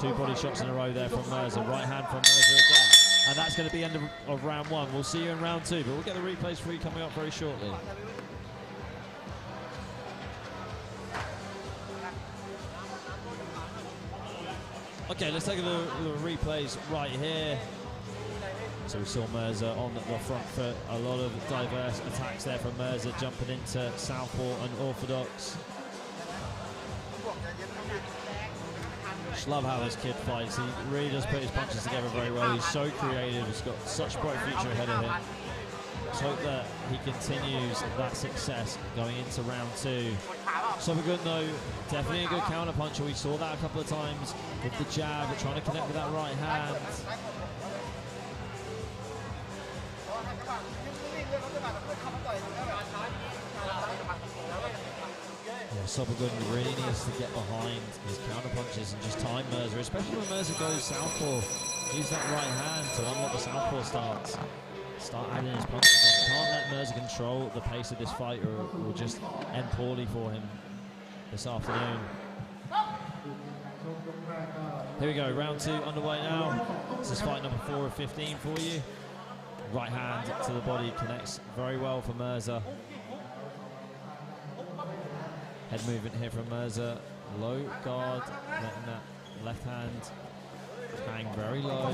2 body shots in a row there from Mirza. Right hand from Mirza again. And that's going to be the end of round 1. We'll see you in round 2, but we'll get the replays for you coming up very shortly. Okay, let's take a look at the replays right here. So we saw Mirza on the front foot. A lot of diverse attacks there from Mirza, jumping into southpaw and orthodox. Just love how this kid fights. He really does put his punches together very well. He's so creative. He's got such a bright future ahead of him. Let's hope that he continues that success going into round 2. Sophahun, though, definitely a good counter puncher. We saw that a couple of times with the jab, trying to connect with that right hand. Sobagun really needs to get behind his counter punches and just time Mirza, especially when Mirza goes southpaw. Use that right hand to unlock the southpaw starts. Start adding his punches on. Can't let Mirza control the pace of this fight or it will just end poorly for him this afternoon. Here we go, round 2 underway now. This is fight number 4 of 15 for you. Right hand to the body connects very well for Mirza. Head movement here from Mirza. Low guard, letting that left hand hang very low.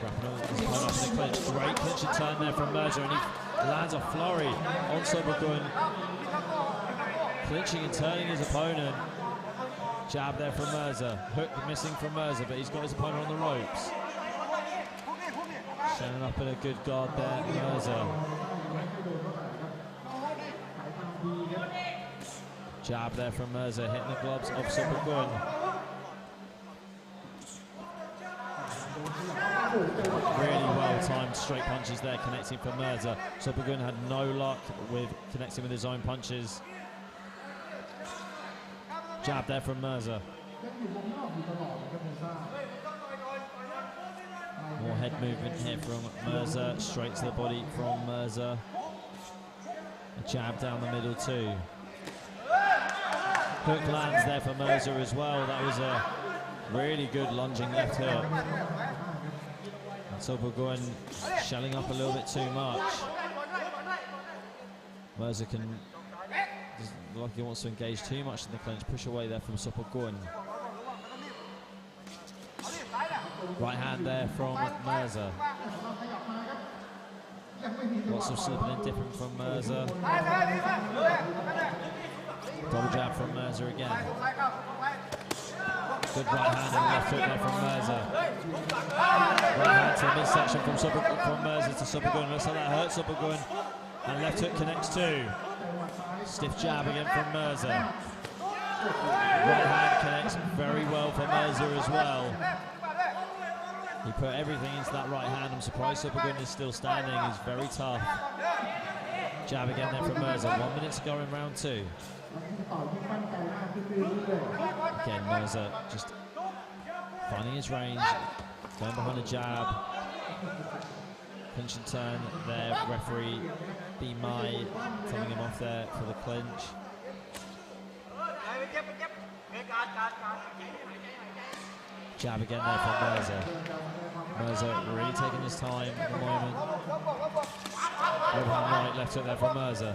Wrapping his opponent up in the clinch. Great clinch and turn there from Mirza, and he lands a flurry on Sobagun. Clinching and turning his opponent. Jab there from Mirza. Hook missing from Mirza, but he's got his opponent on the ropes. Showing up in a good guard there, Mirza. Jab there from Mirza, hitting the gloves of Sobagun. Really well-timed straight punches there, connecting for Mirza. Sobagun had no luck with connecting with his own punches. Jab there from Mirza. More head movement here from Mirza, straight to the body from Mirza. A jab down the middle too. Hook lands there for Mirza as well. That was a really good lunging left hook. And Sobagun shelling up a little bit too much. Mirza doesn't look like he wants to engage too much in the clinch. Push away there from Sobagun. Right hand there from Mirza. Lots of slipping and dipping from Mirza. Double jab from Mirza again. Good right hand and left hook there from Mirza. Right hand to the midsection from Mirza to Sobagun. Looks like that hurts Sobagun. And left hook connects too. Stiff jab again from Mirza. Right hand connects very well for Mirza as well. He put everything into that right hand. I'm surprised Sobagun is still standing. He's very tough. Jab again there from Mirza. 1 minute to go in round 2. Again, Mirza just finding his range, going behind the jab. Clinch and turn there. Referee B. Mai telling him off there for the clinch. Jab again there from Mirza. Mirza really taking his time at the moment. Overhand right, left hook there from Mirza.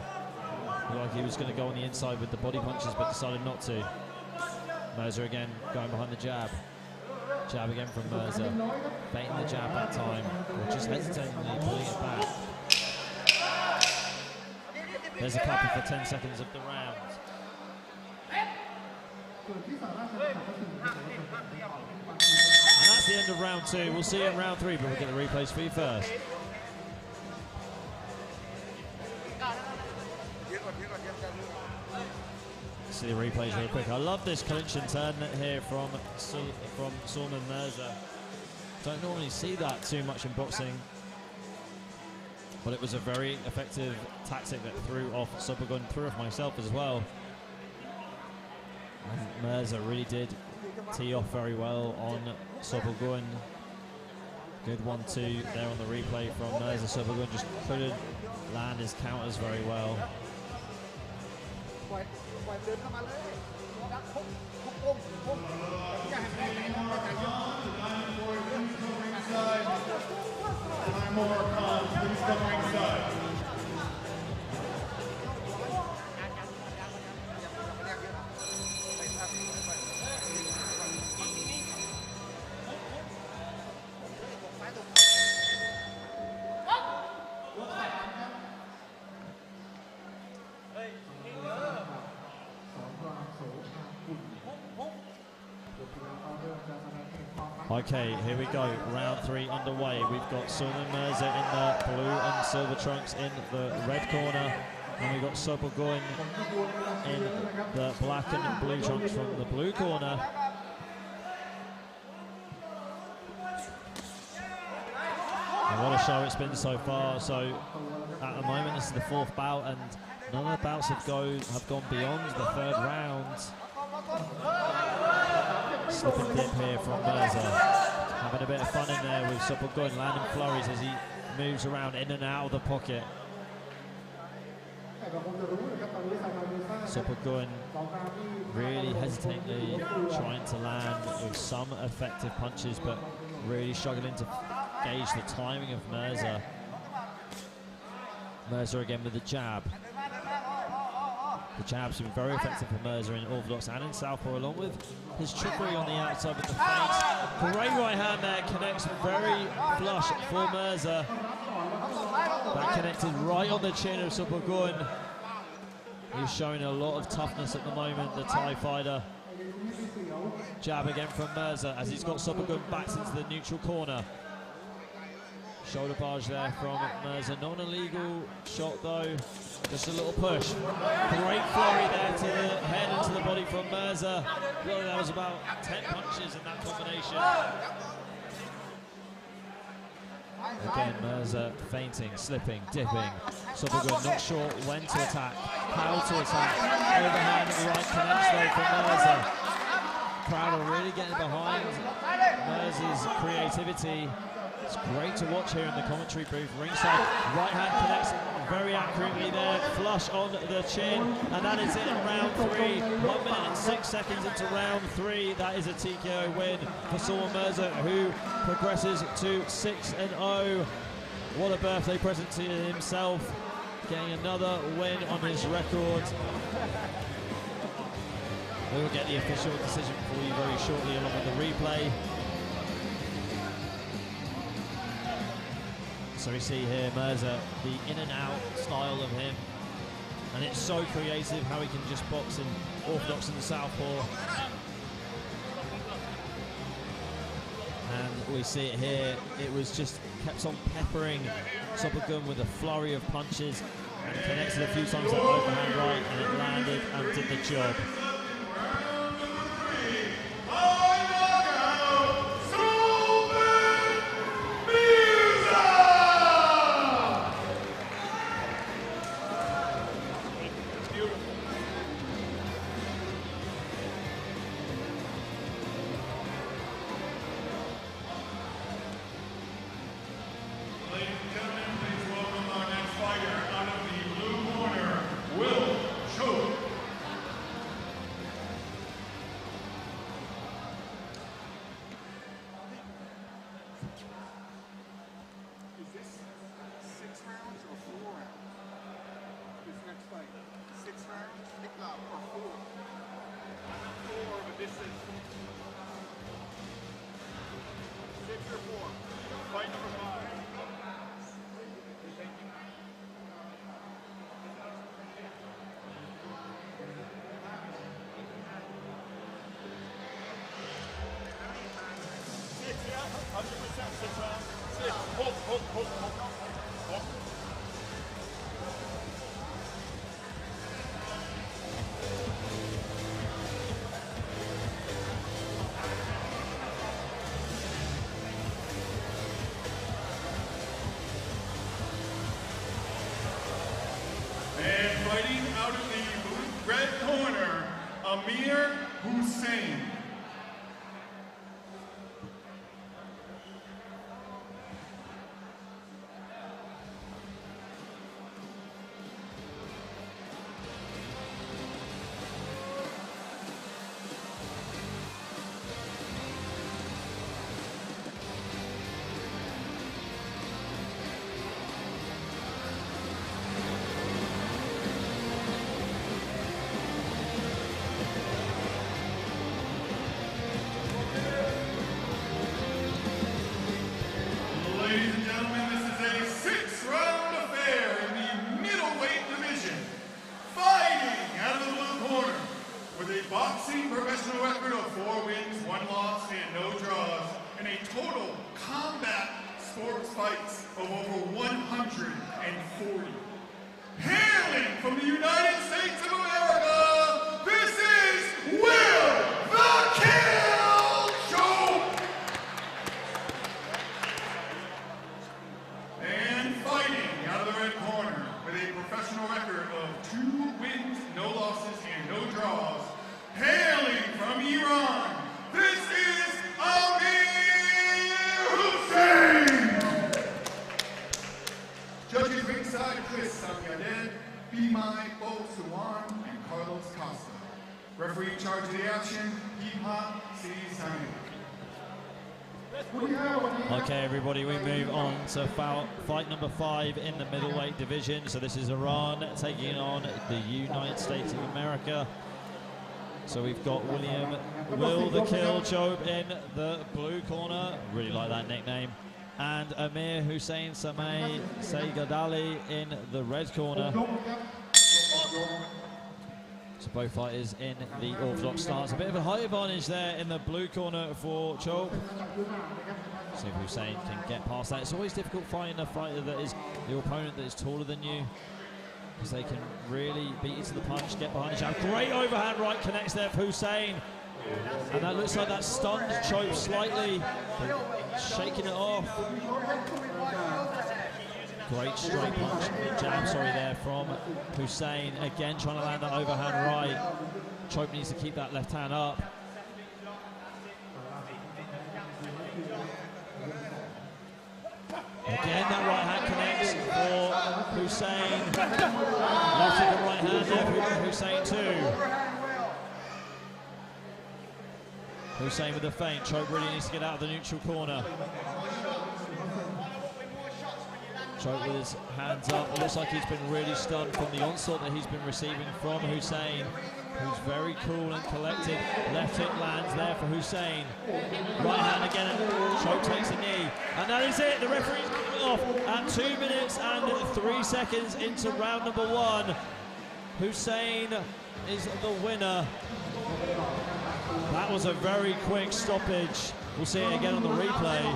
Looked like he was going to go on the inside with the body punches, but decided not to. Mirza again going behind the jab. Jab again from Mirza. Baiting the jab that time, or just hesitatingly pulling it back. There's a couple for 10 seconds of the round. And that's the end of round 2. We'll see you in round 3, but we'll get the replays for you first. See the replays real quick. I love this clinch and turn here from Salman Mirza. Don't normally see that too much in boxing, but it was a very effective tactic that threw off Sobagun, threw off myself as well. And Mirza really did tee off very well on Sobagun. Good 1-2 there on the replay from Mirza. Sobagun just couldn't land his counters very well. Taimoor, please come ringside. Okay, here we go. Round 3 underway. We've got Salman Mirza in the blue and silver trunks in the red corner. And we've got Sobagun in the black and blue trunks from the blue corner. What a show it's been so far. So at the moment, this is the 4th bout, and none of the bouts have gone beyond the 3rd round. Slip and dip here from Mirza. Having a bit of fun in there with Sopogun, landing flurries as he moves around in and out of the pocket. Sopogun really hesitantly trying to land with some effective punches, but really struggling to gauge the timing of Mirza. Mirza again with the jab. The jab's been very effective for Mirza in orthodox and in southpaw, along with his trickery on the outside with the feints. Great right hand there, connects very flush for Mirza. That connected right on the chin of Sopogun. He's showing a lot of toughness at the moment, the Thai fighter. Jab again from Mirza as he's got Sopogun back into the neutral corner. Shoulder barge there from Mirza. Not an illegal shot though, just a little push. Great flurry there to the head and to the body from Mirza. Well, that was about 10 punches in that combination. Again, Mirza feinting, slipping, dipping. Sopogun not sure when to attack, how to attack. Overhand right connects though for Mirza. Crowd are really getting behind Mirza's creativity. It's great to watch here in the commentary booth. Ringside, right hand connects very accurately there, flush on the chin, and that is it in round 3. 1 minute and 6 seconds into round 3. That is a TKO win for Salman Mirza, who progresses to 6-0. What a birthday present to himself, getting another win on his record. We will get the official decision for you very shortly along with the replay. So we see here Mirza, the in and out style of him, and it's so creative how he can just box in orthodox and southpaw. And we see it here, it was just kept on peppering Sopogun with a flurry of punches and connected a few times that overhand right, and it landed and did the job. Fighting out of the red corner, Amir Hussein. Ladies and gentlemen, this is a 6-round affair in the middleweight division. Fighting out of the blue corner with a boxing professional record of 4 wins, 1 loss, and no draws, and a total combat sports fights of over 140. Hailing from the United States of America, this is Will the Kill Show! ringside Chris Sangaden, Bimai Bo Suwan, and Carlos Costa. Referee in charge of the action, Hip-Hop City Sani. Okay, everybody, we move on to fight number 5 in the middleweight division. So this is Iran taking on the United States of America. So we've got Will the Kill Job in the blue corner. Really like that nickname. And Amir Hussein Samay Saigadali in the red corner. So both fighters in the orthodox stance. A bit of a height advantage there in the blue corner for Chob. See if Hussein can get past that. It's always difficult finding a fighter that is your opponent that is taller than you, because they can really beat you to the punch, get behind the jab. Great overhand right connects there for Hussein. And that looks like that stunned Chob slightly, shaking it off. Great straight punch, jab, sorry, there from Hussein. Again, trying to land that overhand right. Chob needs to keep that left hand up. Again, that right hand connects for Hussein. Left to the right hand there for Hussein too. Hussein with the feint. Chob really needs to get out of the neutral corner. Chob with his hands up. It looks like he's been really stunned from the onslaught that he's been receiving from Hussein, who's very cool and collected. Left hit lands there for Hussein. Right hand again, and Chob takes a knee. And that is it. The referee's giving it off at 2 minutes and 3 seconds into round number 1. Hussein is the winner. That was a very quick stoppage. We'll see it again on the replay.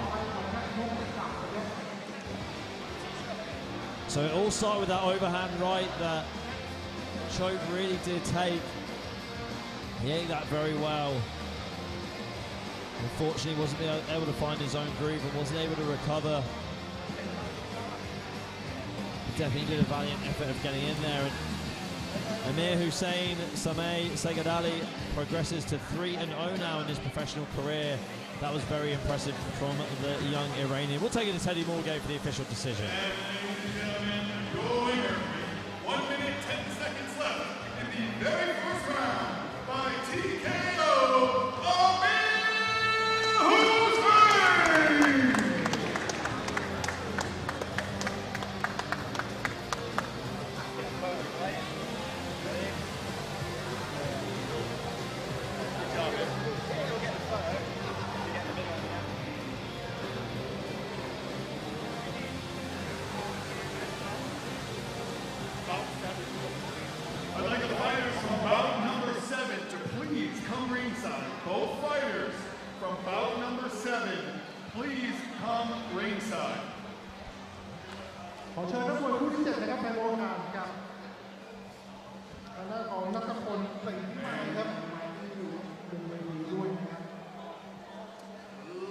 So it all started with that overhand right that Chob really did take. He ate that very well. Unfortunately, wasn't able to find his own groove and wasn't able to recover. He definitely did a valiant effort of getting in there. And Amir Hussein Samay Saigadali progresses to 3-0 now in his professional career. That was very impressive from the young Iranian. We'll take it to Taimoor for the official decision. Your winner, 1 minute, 10 seconds left in the very first round by TKO, Amir Hussein! I'd like the fighters from bout number 7 to please come ringside. Both fighters from bout number 7, please come ringside. ขอเชิญนักมวยคู่ที่ 7 นะครับไปโรงงานกับทางด้านของนัทพลสิงห์ใหม่ครับที่อยู่บนเวทีด้วยนะครับ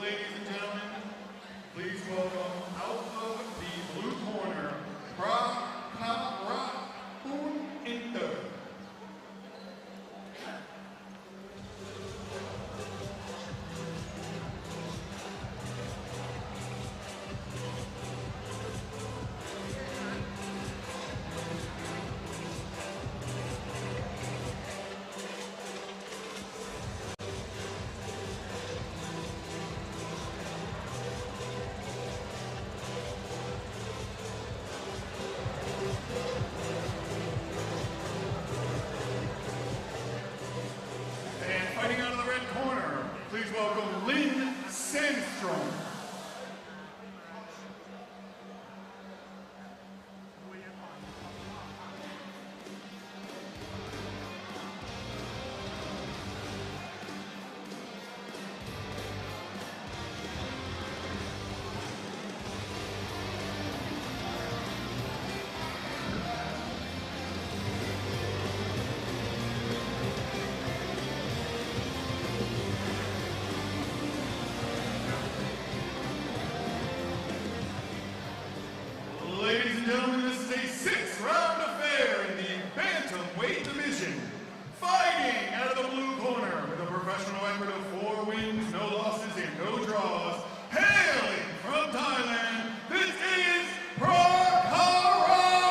Ladies and gentlemen, please welcome out of the blue corner, Patra Inter. Fighting out of the red corner, please welcome Lynn Sandstrom. Ladies and gentlemen, this is a 6-round affair in the bantamweight division. Fighting out of the blue corner with a professional record of 4 wins, no losses, and no draws. Hailing from Thailand, this is Patra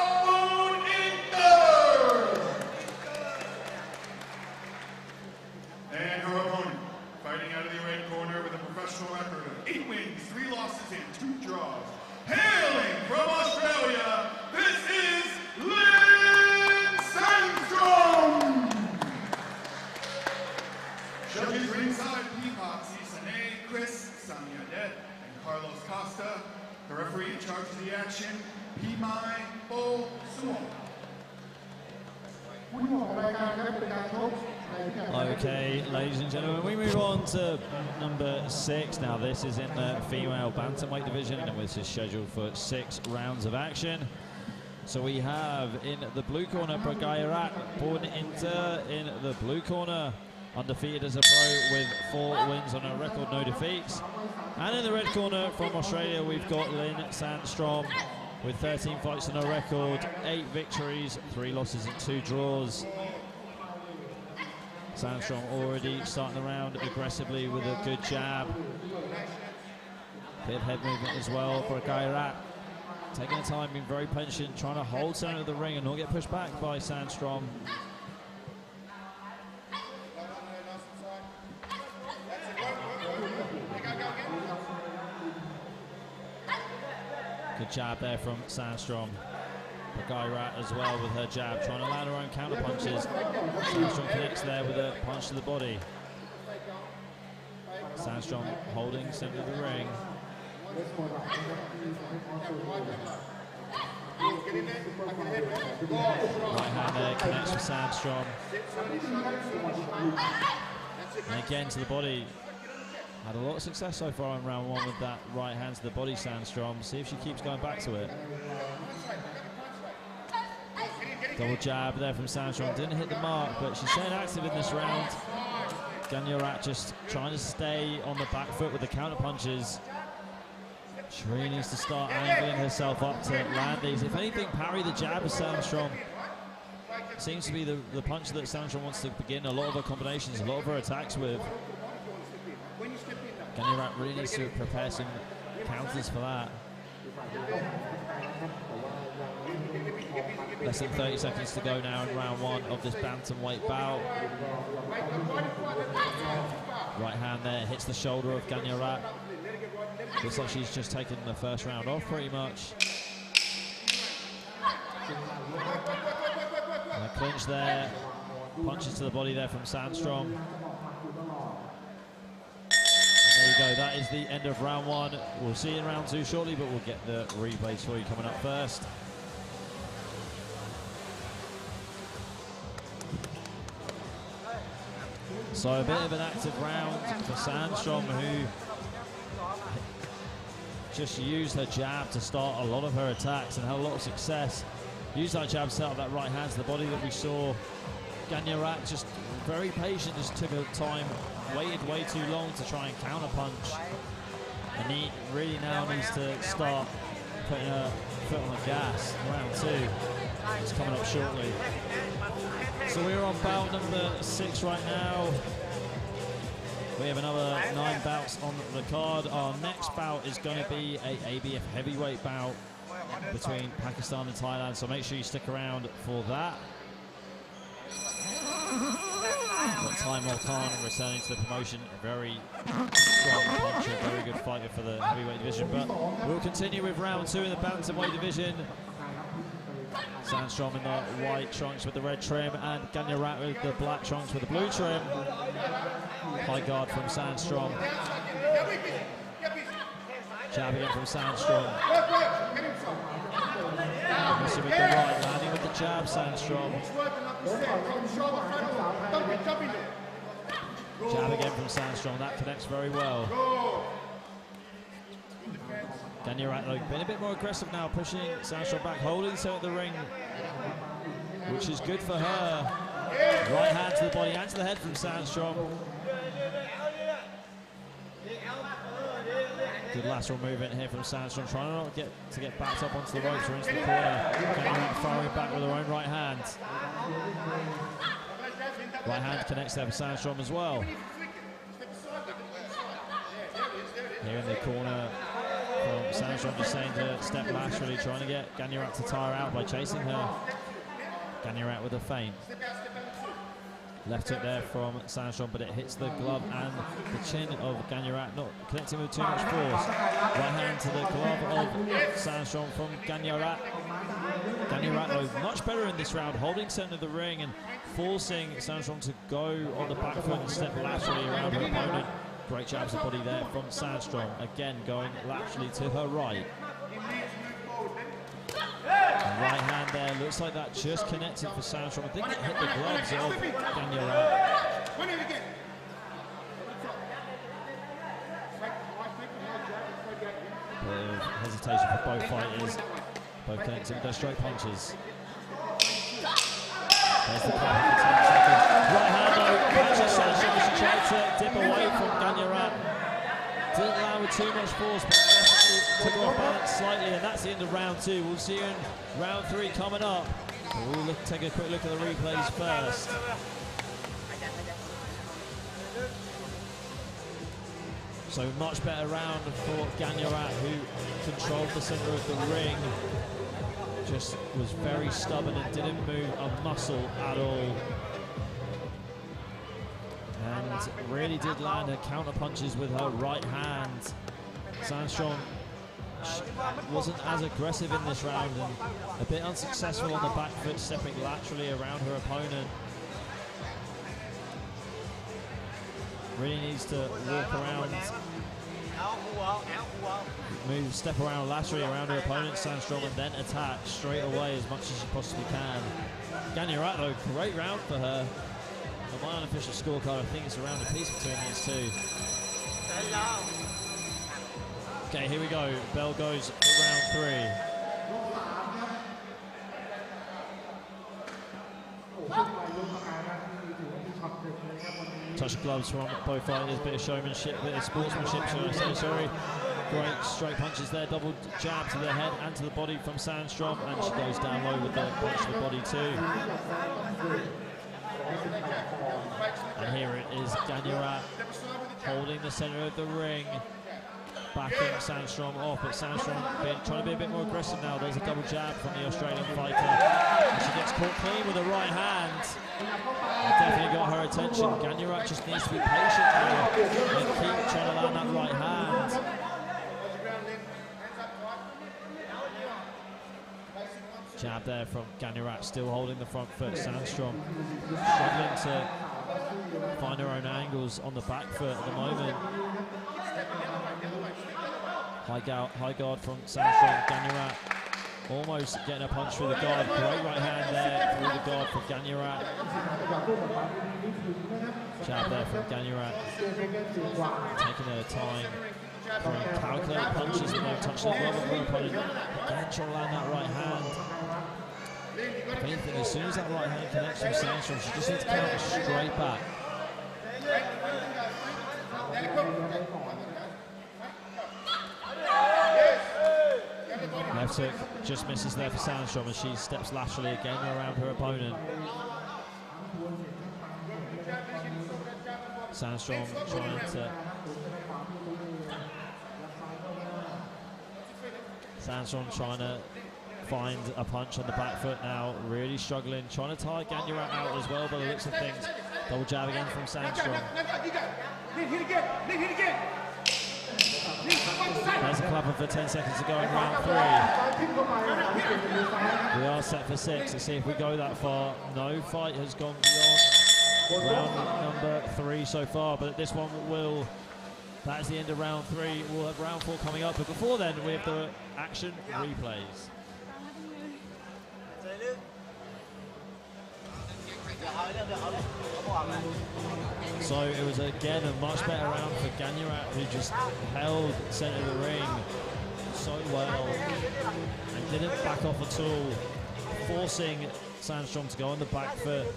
Okay, ladies and gentlemen, we move on to number 6. Now this is in the female bantamweight division, and this is scheduled for 6 rounds of action. So we have in the blue corner, Pragairat Born Inter in the blue corner, undefeated as a pro with 4 wins on a record, no defeats. And in the red corner from Australia, we've got Lynn Sandstrom with 13 fights on a record, 8 victories, 3 losses and 2 draws. Sandstrom already starting the round aggressively with a good jab. Bit of head movement as well for Pragairat. Taking the time, being very patient, trying to hold center of the ring and not get pushed back by Sandstrom. Good jab there from Sandstrom. Pragairat as well with her jab, trying to land her own counter punches. Sandstrom connects there with a punch to the body. Sandstrom holding center of the ring. Right hand there connects for Sandstrom. And again to the body. Had a lot of success so far in round 1 with that right hand to the body, Sandstrom. See if she keeps going back to it. Double jab there from Sandstrom. Didn't hit the mark, but she's staying active in this round. Ganyarat just trying to stay on the back foot with the counter punches. She really needs to start angling herself up to land these. If anything, parry the jab of Sandstrom. Seems to be the punch that Sandstrom wants to begin a lot of her combinations, a lot of her attacks with. Ganyarat really needs to prepare some counters for that. Less than 30 seconds to go now in round 1 of this bantamweight bout. Right hand there hits the shoulder of Ganyarat. Looks like she's just taken the first round off pretty much. And a clinch there. Punches to the body there from Sandstrom. There you go, that is the end of round 1. We'll see you in round 2 shortly, but we'll get the replays for you coming up first. So a bit of an active round for Sandstrom, who just used her jab to start a lot of her attacks and had a lot of success. Used that jab to set up that right hand to the body that we saw. Ganyarat just very patient, just took her time, waited way too long to try and counter punch. And he really now needs to start putting her foot on the gas. Round 2 is coming up shortly. So we're on bout number 6 right now. We have another 9 bouts on the card. Our next bout is going to be a ABF heavyweight bout between Pakistan and Thailand, so make sure you stick around for that. Got Taimoor returning to the promotion, a very strong puncher, very good fighter for the heavyweight division. But we'll continue with round 2 in the bantamweight division. Sandstrom in the white trunks with the red trim, and Ganyarat with the black trunks with the blue trim. High guard from Sandstrom. Jab again from Sandstrom. Missing with the right, landing with the jab, Sandstrom. Jab again from Sandstrom, that connects very well. Ganyarat been a bit more aggressive now, pushing Sandstrom back, holding so at the ring, which is good for her. Right hand to the body and to the head from Sandstrom. Good lateral movement here from Sandstrom, trying not to get backed up onto the ropes or into the corner. Ganyarat firing back with her own right hand. Right hand connects there for Sandstrom as well. Here in the corner from Sandstrom, just saying to step laterally, trying to get Ganyarat to tire out by chasing her. Ganyarat with a feint. Left hook there from Sandstrom, but it hits the glove and the chin of Ganyarat, not connecting with too much force. Right hand to the glove of Sandstrom from Ganyarat. Ganyarat, though, much better in this round, holding center of the ring and forcing Sandstrom to go on the back foot and step laterally around her opponent. Great jabs to the body there from Sandstrom, again going laterally to her right. And right hand there, looks like that just connected for Sandstrom. I think it hit the gloves of Ganyarat. Bit of hesitation for both fighters. Both connecting with their straight punches. There's the cover for 10 seconds. Right hand though, catches Sandstrom as she tried to dip away from Ganyarat. Didn't land with too much force, but definitely took her off balance slightly, and that's the end of round 2. We'll see you in round 3 coming up. But we'll take a quick look at the replays first. So much better round for Ganyarat, who controlled the centre of the ring. Just was very stubborn and didn't move a muscle at all. And really did land her counter punches with her right hand. Sandstrom wasn't as aggressive in this round and a bit unsuccessful on the back foot, stepping laterally around her opponent. Really needs to walk around, step around laterally around her opponent, Sandstrom, and then attack straight away as much as she possibly can. Ganyarat though, great round for her. On my unofficial scorecard, I think it's a round apiece between these two. Okay, here we go. Bell goes for round 3. Touch of gloves from both fighters, bit of showmanship, bit of sportsmanship, should I say, sorry. Great straight punches there, double jab to the head and to the body from Sandstrom, and she goes down low with the punch to the body too. And here it is, Ganyarat holding the centre of the ring, backing Sandstrom off, but Sandstrom trying to be a bit more aggressive now. There's a double jab from the Australian fighter, and she gets caught clean with the right hand. Definitely got her attention. Ganyarat just needs to be patient now and keep trying to land that right hand. Jab there from Ganyarat, still holding the front foot. Sandstrom struggling to find her own angles on the back foot at the moment. High guard from Sandstrom. Ganyarat almost getting a punch through the guard. Great right hand there through the guard from Ganyarat. Jab there from Ganyarat. Taking her time. Throwing calculated punches with no touch the glove of her opponent. Again, trying to land that right hand. If anything, as soon as that right hand connects with Sandstrom, she just needs to counter straight back. Left hook just misses there for Sandstrom as she steps laterally again around her opponent. Sandstrom trying to find a punch on the back foot now, really struggling, trying to tire Ganyarat out as well by the looks of things. Double jab again from Sandstrom. There's a clapper for 10 seconds to go in round 3. We are set for 6. Let's see if we go that far. No fight has gone beyond round number 3 so far, but this one will. That is the end of round 3. We'll have round 4 coming up, but before then we have the action replays. So it was again a much better round for Ganyarat, who just held centre of the ring so well and didn't back off at all, forcing Sandstrom to go on the back foot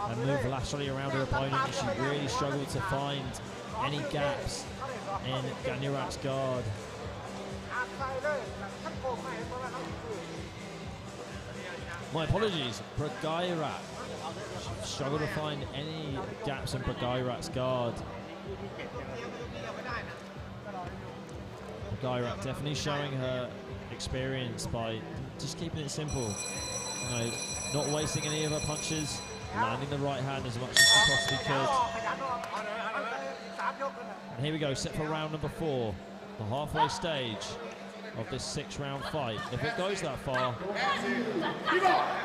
and move laterally around her opponent. And she really struggled to find any gaps in Ganyarat's guard. My apologies, Ganyarat struggled to find any gaps in Ganyarat's guard. Ganyarat definitely showing her experience by just keeping it simple. You know, not wasting any of her punches, landing the right hand as much as she possibly could. And here we go, set for round number 4, the halfway stage of this 6-round fight. If it goes that far,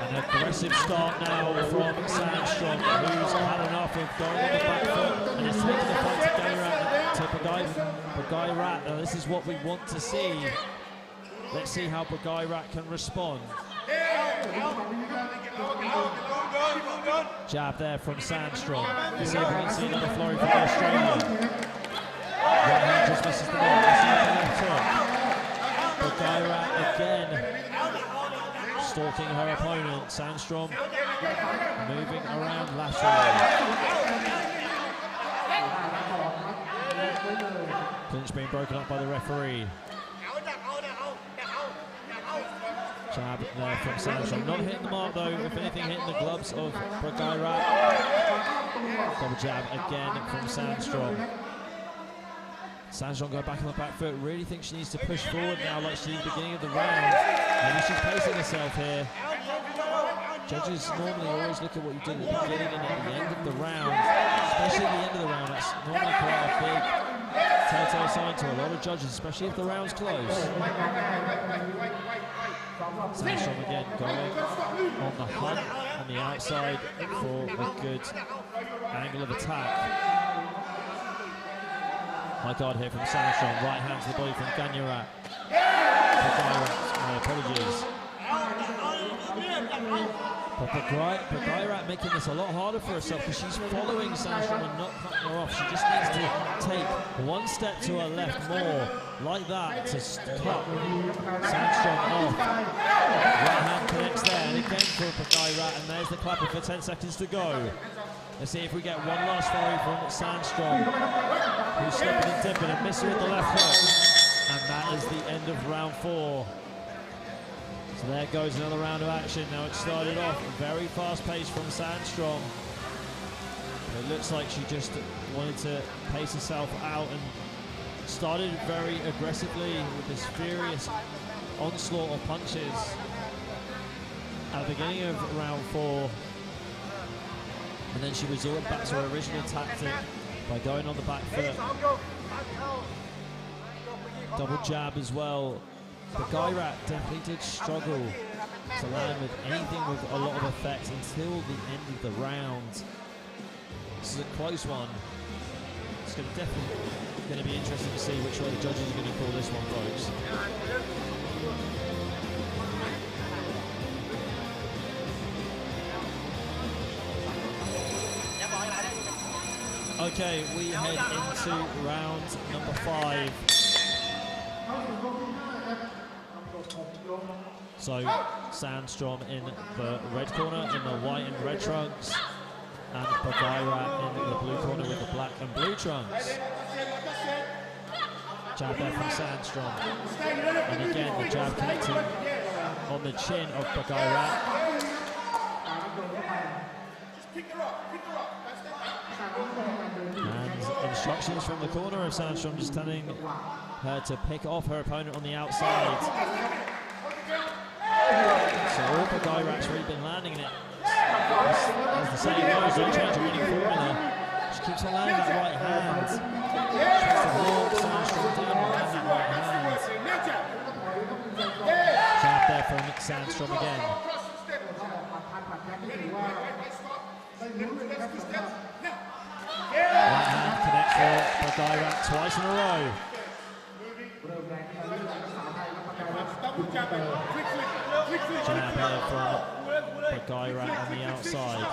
an aggressive start now from Sandstrom, who's had enough of going on the back foot and is taking the fight to Ganyarat. Now this is what we want to see. Let's see how Ganyarat can respond. Jab there from Sandstrom. Let's see if we can see another flurry from the Australian. Right hand just misses the mark. Let's see the left hook. Bagheera again stalking her opponent. Sandstrom moving around laterally. Clinch being broken up by the referee. Jab there from Sandstrom. Not hitting the mark though, if anything hitting the gloves of Bagheera. Double jab again from Sandstrom. Sandstrom going back on the back foot. Really thinks she needs to push forward now like she did at the beginning of the round. Maybe she's pacing herself here. Judges normally always look at what you did at the beginning and at the end of the round. Especially at the end of the round. That's normally quite a big telltale sign to a lot of judges, especially if the round's close. Sandstrom again going on the hunt on the outside for a good angle of attack. High guard here from Sandstrom. Right hand to the body from Ganyarat. My apologies. But Bagheera making this a lot harder for herself because she's following Sandstrom and not cutting her off. She just needs to take one step to her left more, like that, to cut Sandstrom off. Right hand connects there, and again for Bagheera, and there's the clapper for 10 seconds to go. Let's see if we get one last volley from Sandstrom, who's slipping and dipping and missing with the left hook. And that is the end of round 4. So there goes another round of action. Now it started off very fast-paced from Sandstrom. It looks like she just wanted to pace herself out and started very aggressively with this furious onslaught of punches at the beginning of round 4. And then she resorted back to her original tactic by going on the back foot. Double jab as well. Bagheera definitely did struggle to land with anything with a lot of effect until the end of the round. This is a close one. It's definitely going to be interesting to see which way the judges are going to call this one, folks. Okay, we head into round number 5. So, Sandstrom in the red corner in the white and red trunks, and Bagheera in the blue corner with the black and blue trunks. Jab there from Sandstrom. And again, the jab connecting on the chin of Bagheera. And instructions from the corner of Sandstrom just telling her to pick off her opponent on the outside. So all Bagheera's really been landing in it. As the saying goes, don't change your winning formula. She keeps on landing that right hand. She wants to hold Sandstrom down and land that right hand. Jab there from Sandstrom again. Right hand connects for Bagheera twice in a row. Jab here from Bagheera on the outside.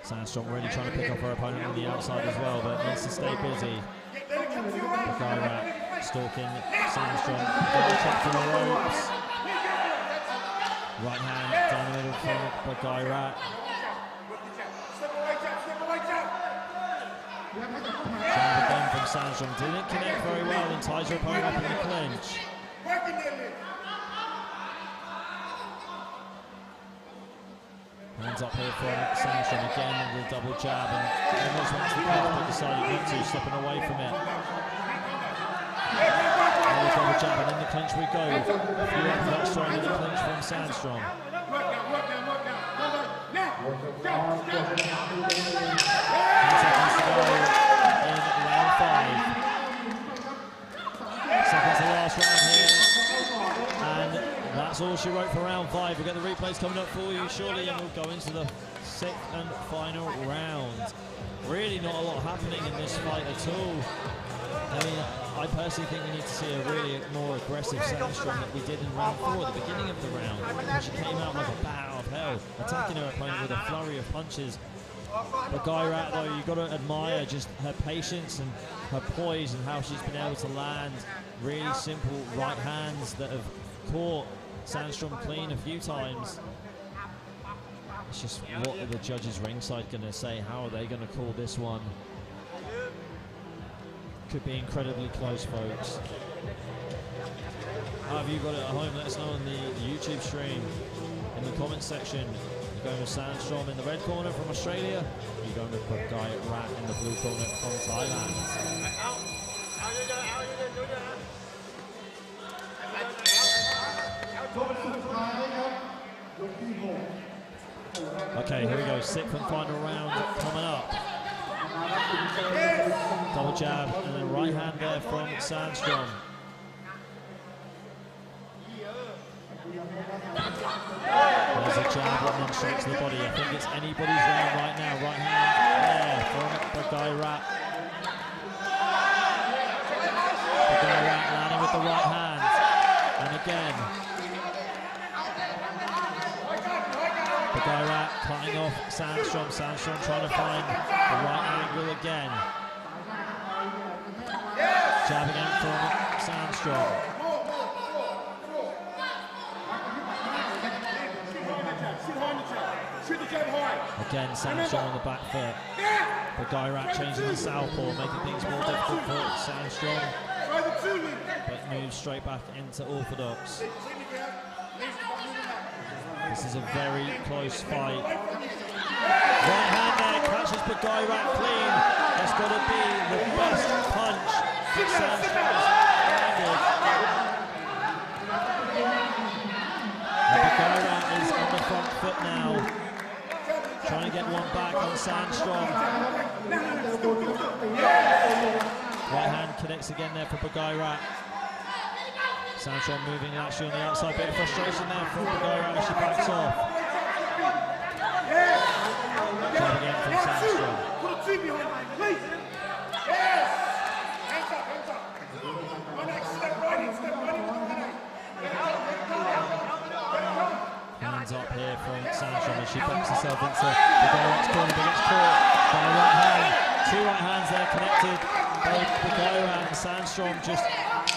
Sandstrom really trying to pick off her opponent on the outside as well, but needs to stay busy. Bagheera stalking Sandstrom. Double check from the ropes. Right hand down the middle from Bagheera. Jab again from Sandstrom. Didn't connect very well and ties her opponent up in the clinch. Hands up here from Sandstrom again with a double jab, and almost went to the cup but decided not to, slipping away from it. Another double jab and in the clinch we go. A few uppercuts thrown in the clinch from Sandstrom. 10 seconds to go in round 5. Seconds to the last round here. And that's all she wrote for round 5. We'll get the replays coming up for you shortly, and we'll go into the 6th and final round. Really not a lot happening in this fight at all. I mean, I personally think we need to see a really more aggressive Sandstrom that we did in round 4 at the beginning of the round. She came out like a bat out of hell, attacking her opponent with a flurry of punches. But Gairat, though, you've got to admire just her patience and her poise and how she's been able to land really simple right hands that have caught Sandstrom clean a few times. It's just what are the judges ringside going to say? How are they going to call this one? Could be incredibly close, folks. How have you got it at home? Let us know on the YouTube stream in the comments section. You're going with Sandstrom in the red corner from Australia. You're going with Gairat in the blue corner from Thailand. Okay, here we go. 6th and final round coming up. Double jab and then right hand there from Sandstrom. There's a jab and then straight to the body. I think it's anybody's round right now. Right hand there from Gairat. Gairat landing with the right hand. And again. Gairat cutting off Sandstrom. Sandstrom trying to find the right angle again. Jabbing out from Sandstrom. Again, Sandstrom on the back foot. But Gairat changing the southpaw, making things more difficult for Sandstrom. But moves straight back into orthodox. This is a very close fight. Right hand there, catches Gairat clean. That's got to be the best punch that Sandstrom has landed. Gairat is on the front foot now. Trying to get one back on Sandstrom. Right hand connects again there for Gairat. Sandstrom moving actually on the outside, bit of frustration there from Gairat as she backs off. Jab again from Sandstrom. Hands up here from Sandstrom as she backs herself into Gairat's corner, but gets caught by a right hand. 2 right hands there connected. Both Gairat and Sandstrom just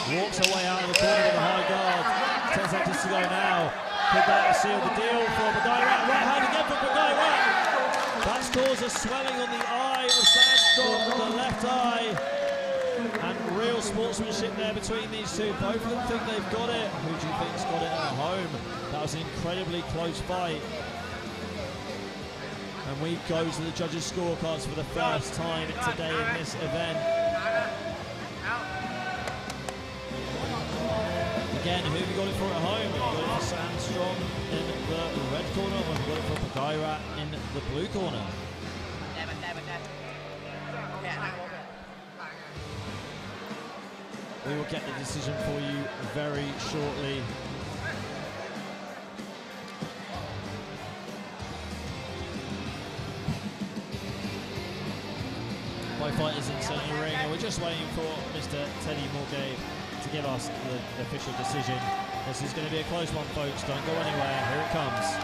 walks her way out of the corner with a high guard. 10 seconds to go now. Could that seal the deal for Gairat? Right hand again for Gairat. That's caused a swelling on the eye of Sandstrom, the left eye. And real sportsmanship there between these two. Both of them think they've got it. Who do you think's got it at home? That was an incredibly close fight. And we go to the judges' scorecards for the first time today in this event. Again, who have you got it for at home? Have you got it for Sandstrom in the red corner, or have you got it for Gairat in the blue corner? We will get the decision for you very shortly. My fight is in the centre ring, and we're just waiting for Mr. Teddy Morgay to give us the official decision. This is going to be a close one, folks. Don't go anywhere. Here it comes.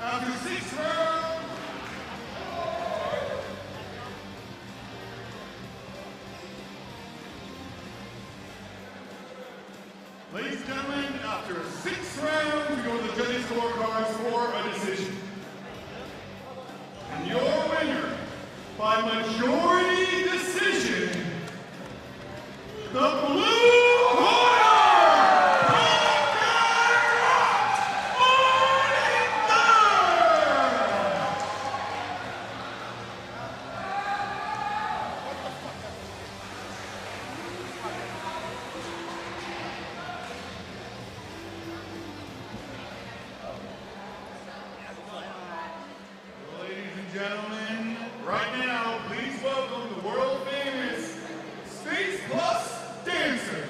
After 6 rounds, ladies and gentlemen, after 6 rounds, we go to the judges' scorecards for a decision. And your winner by majority decision the blue corner, Ladies and gentlemen, right now, please welcome the world famous Space Plus dancers.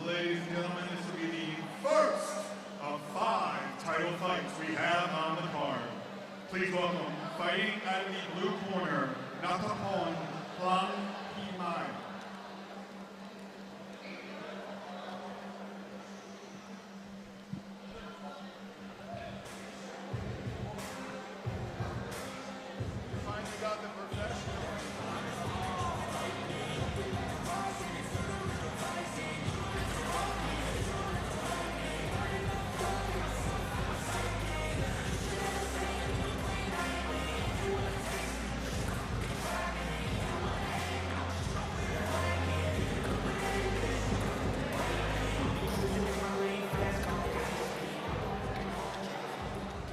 Ladies and gentlemen, this will be the first of 5 title fights we have on the card. Please welcome, fighting at the blue corner, Nattapon, Plan Himai. Finally got the professional.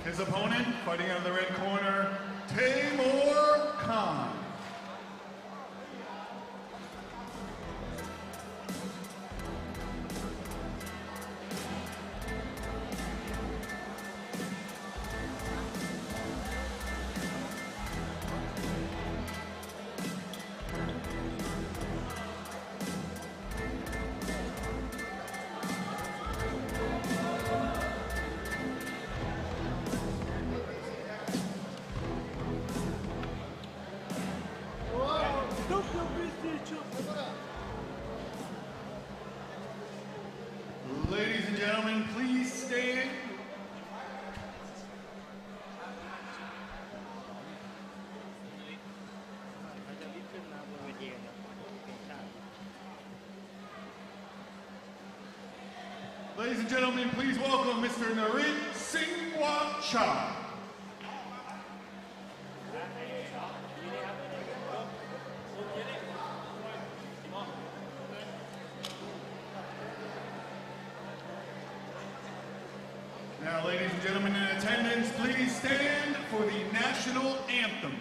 His opponent, fighting out of the red corner, Taimoor Khan. Ladies and gentlemen, please stand. Ladies and gentlemen, please welcome Mr. Narit Singh Watchara. Now, ladies and gentlemen in attendance, please stand for the national anthems.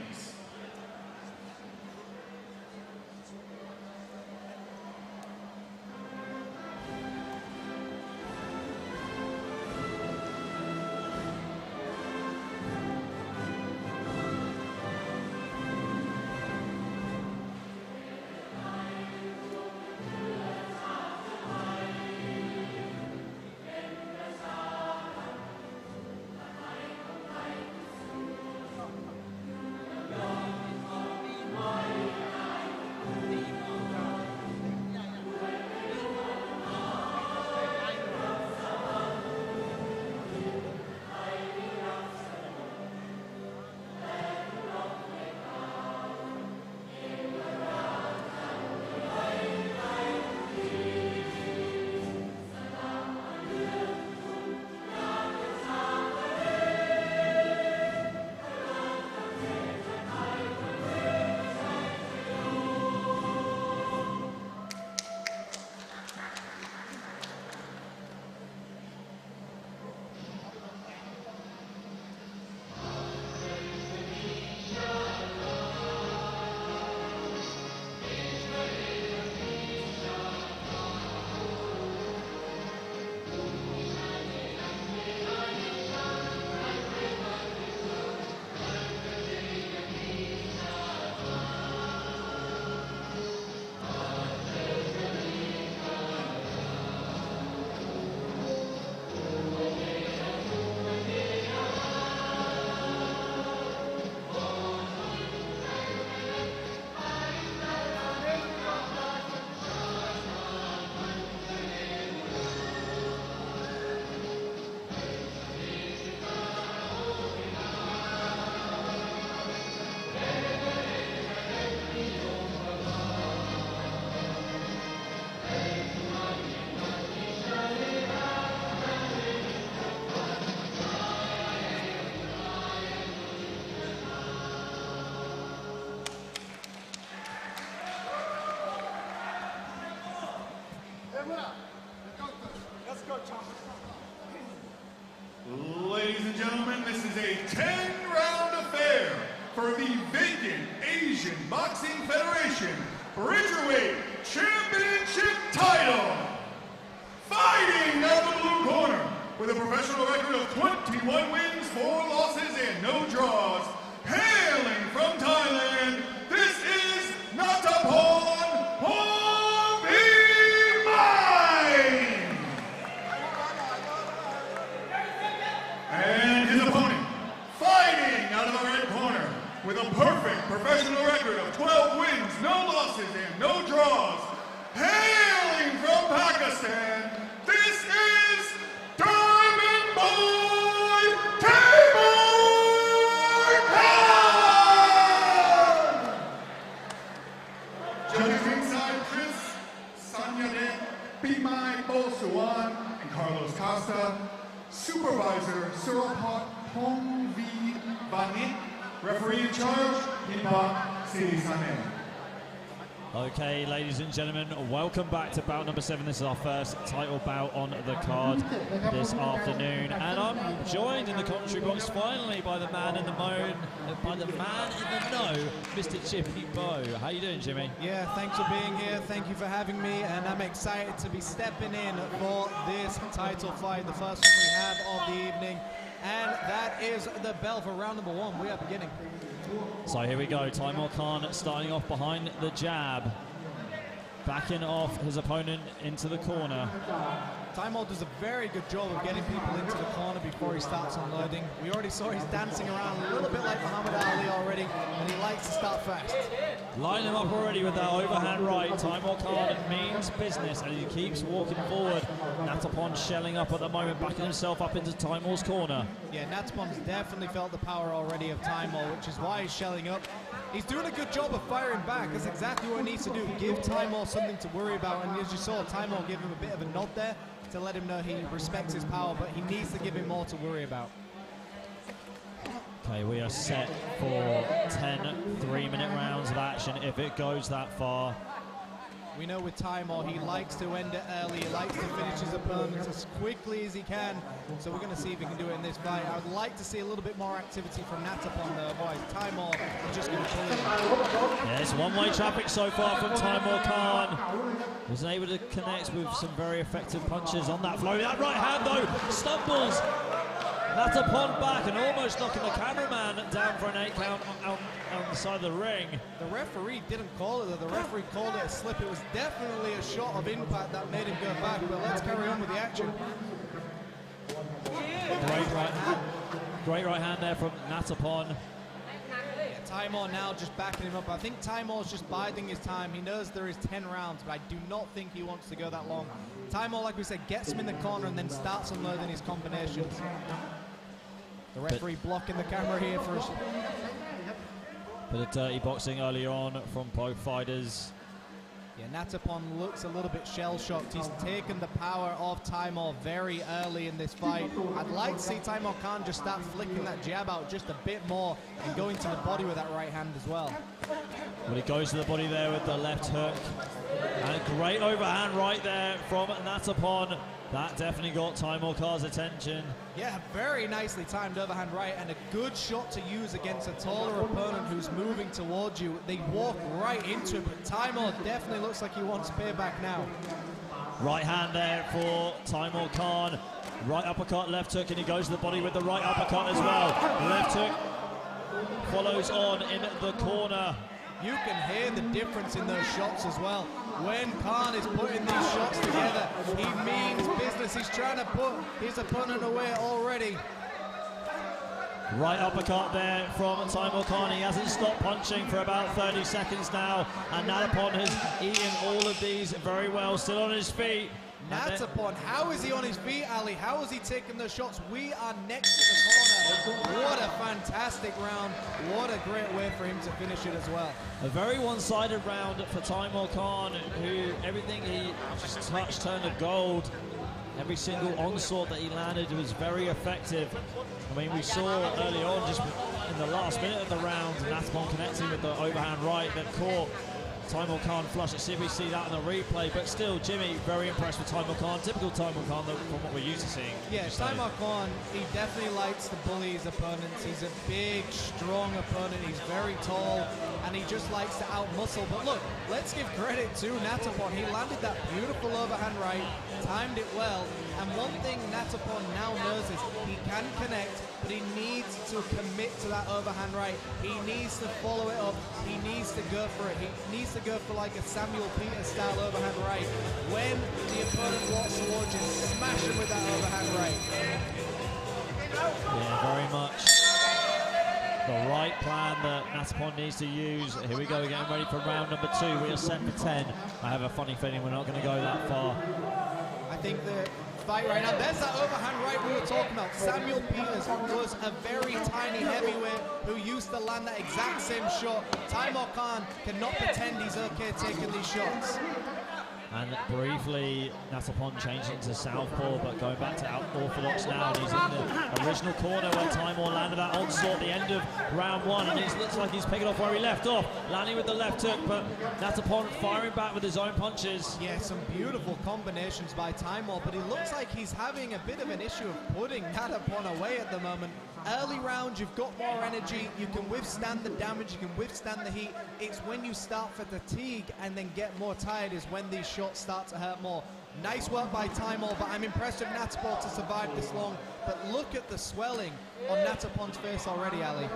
Ladies and gentlemen, this is a 10-round affair for the vacant Asian Boxing Federation Bridgerweight Championship title. Fighting out of the blue corner with a professional record of 21 wins, 4 losses, and no draws. Hailing from Thailand, this is Nattapon. And his opponent, fighting out of the red corner with a perfect professional record of 12 wins, no losses, and no draws. Hailing from Pakistan, this is Diamond Boy Taimoor. Judges ringside, Chris Sanyade, Bimai Bosuan, and Carlos Costa. Supervisor Surapot Pongvi Vanit. Referee in charge, Hipa Sirisane. Okay, ladies and gentlemen, welcome back to bout number 7. This is our first title bout on the card this afternoon, and I'm joined in the commentary box finally by the man in the know, Mr. Chippy Bow. How you doing, Jimmy? Yeah, thanks for being here. Thank you for having me, and I'm excited to be stepping in for this title fight, the first one we have of the evening, and that is the bell for round number 1. We are beginning. So here we go, Taimoor Khan starting off behind the jab, backing off his opponent into the corner. Taimoor does a very good job of getting people into the corner before he starts unloading. We already saw he's dancing around a little bit like Muhammad Ali already, and he likes to start fast. Line him up already with that overhand right. Taimoor Khan means business, and he keeps walking forward. Nattapon shelling up at the moment, backing himself up into Taimoor's corner. Yeah, Nattapon's definitely felt the power already of Taimoor, which is why he's shelling up. He's doing a good job of firing back. That's exactly what he needs to do. Give Taimoor something to worry about, and as you saw, Taimoor gave him a bit of a nod there. to let him know he respects his power, but he needs to give him more to worry about. Okay, we are set for 10 3-minute rounds of action if it goes that far. We know with Taimoor, he likes to end it early, he likes to finish his opponents as quickly as he can. So we're going to see if he can do it in this fight. I would like to see a little bit more activity from Nattapon though, otherwise Taimoor is just going to pull him. Yes, one-way traffic so far from Taimoor Khan. Was able to connect with some very effective punches on that flow. That right hand though, stumbles. Nattapon back and almost knocking the cameraman down for an 8 count on the side of the ring. The referee didn't call it though, the referee called it a slip. It was definitely a shot of impact that made him go back, but let's carry on with the action. Great right hand there from Nattapon. Yeah, Taimoor now just backing him up. I think Taimoor's just biding his time. He knows there is 10 rounds, but I do not think he wants to go that long. Taimoor, like we said, gets him in the corner and then starts unloading his combinations. The referee blocking the camera here for us. Bit of dirty boxing early on from both fighters. Yeah, Nattapon looks a little bit shell-shocked. He's taken the power of Taimoor very early in this fight. I'd like to see Taimoor Khan just start flicking that jab out just a bit more and going to the body with that right hand as well. Well, he goes to the body there with the left hook. And a great overhand right there from Nattapon. That definitely got Taimoor Khan's attention. Yeah, very nicely timed overhand right and a good shot to use against a taller opponent who's moving towards you. They walk right into it, but Taimoor definitely looks like he wants payback now. Right hand there for Taimoor Khan. Right uppercut, left hook, and he goes to the body with the right uppercut as well. Left hook follows on in the corner. You can hear the difference in those shots as well. When Khan is putting these shots together, he means business. He's trying to put his opponent away already. Right uppercut there from Taimoor Khan. He hasn't stopped punching for about 30 seconds now, and Nattapon has eaten all of these very well, still on his feet. Nattapon, how is he on his feet, Ali? How is he taking those shots? We are next to the corner. What a fantastic round. What a great way for him to finish it as well. A very one-sided round for Taimoor Khan, who everything he just touched turned to gold. Every single onslaught that he landed was very effective. I mean, we saw early on, just in the last minute of the round, Nattapon connecting with the overhand right that caught Taimoor Khan flush. Let's see if we see that in the replay. But still, Jimmy, very impressed with Taimoor Khan. Typical Taimoor Khan from what we're used to seeing. Yeah, Taimoor Khan, he definitely likes to bully his opponents. He's a big, strong opponent. He's very tall, and he just likes to out-muscle. But look, let's give credit to Nattapon. He landed that beautiful overhand right, timed it well. And one thing Nattapon now knows is he can connect, but he needs to commit to that overhand right. He needs to follow it up. He needs to go for it. He needs to go for like a Samuel Peters style overhand right. When the opponent walks towards you, smash him with that overhand right. Yeah, very much the right plan that Nattapon needs to use. Here we go, getting ready for round number 2. We are set for 10. I have a funny feeling we're not going to go that far. I think the fight right now, there's that overhand right we were talking about. Samuel Peters was a very tiny heavyweight who used to land that exact same shot. Taimoor Khan cannot pretend he's okay taking these shots. And briefly, Nattapon changing to southpaw, but going back to orthodox now. And he's in the original corner where Taimoor landed that onslaught at the end of round 1. And it looks like he's picking off where he left off, landing with the left hook, but Nattapon firing back with his own punches. Yeah, some beautiful combinations by Taimoor, but it looks like he's having a bit of an issue of putting Nattapon away at the moment. Early rounds, you've got more energy, you can withstand the damage, you can withstand the heat. It's when you start for fatigue and then get more tired is when these shots start to hurt more. Nice work by Taimoor, but I'm impressed with Nattapon to survive this long. But look at the swelling on Nattapon's face already, Ali.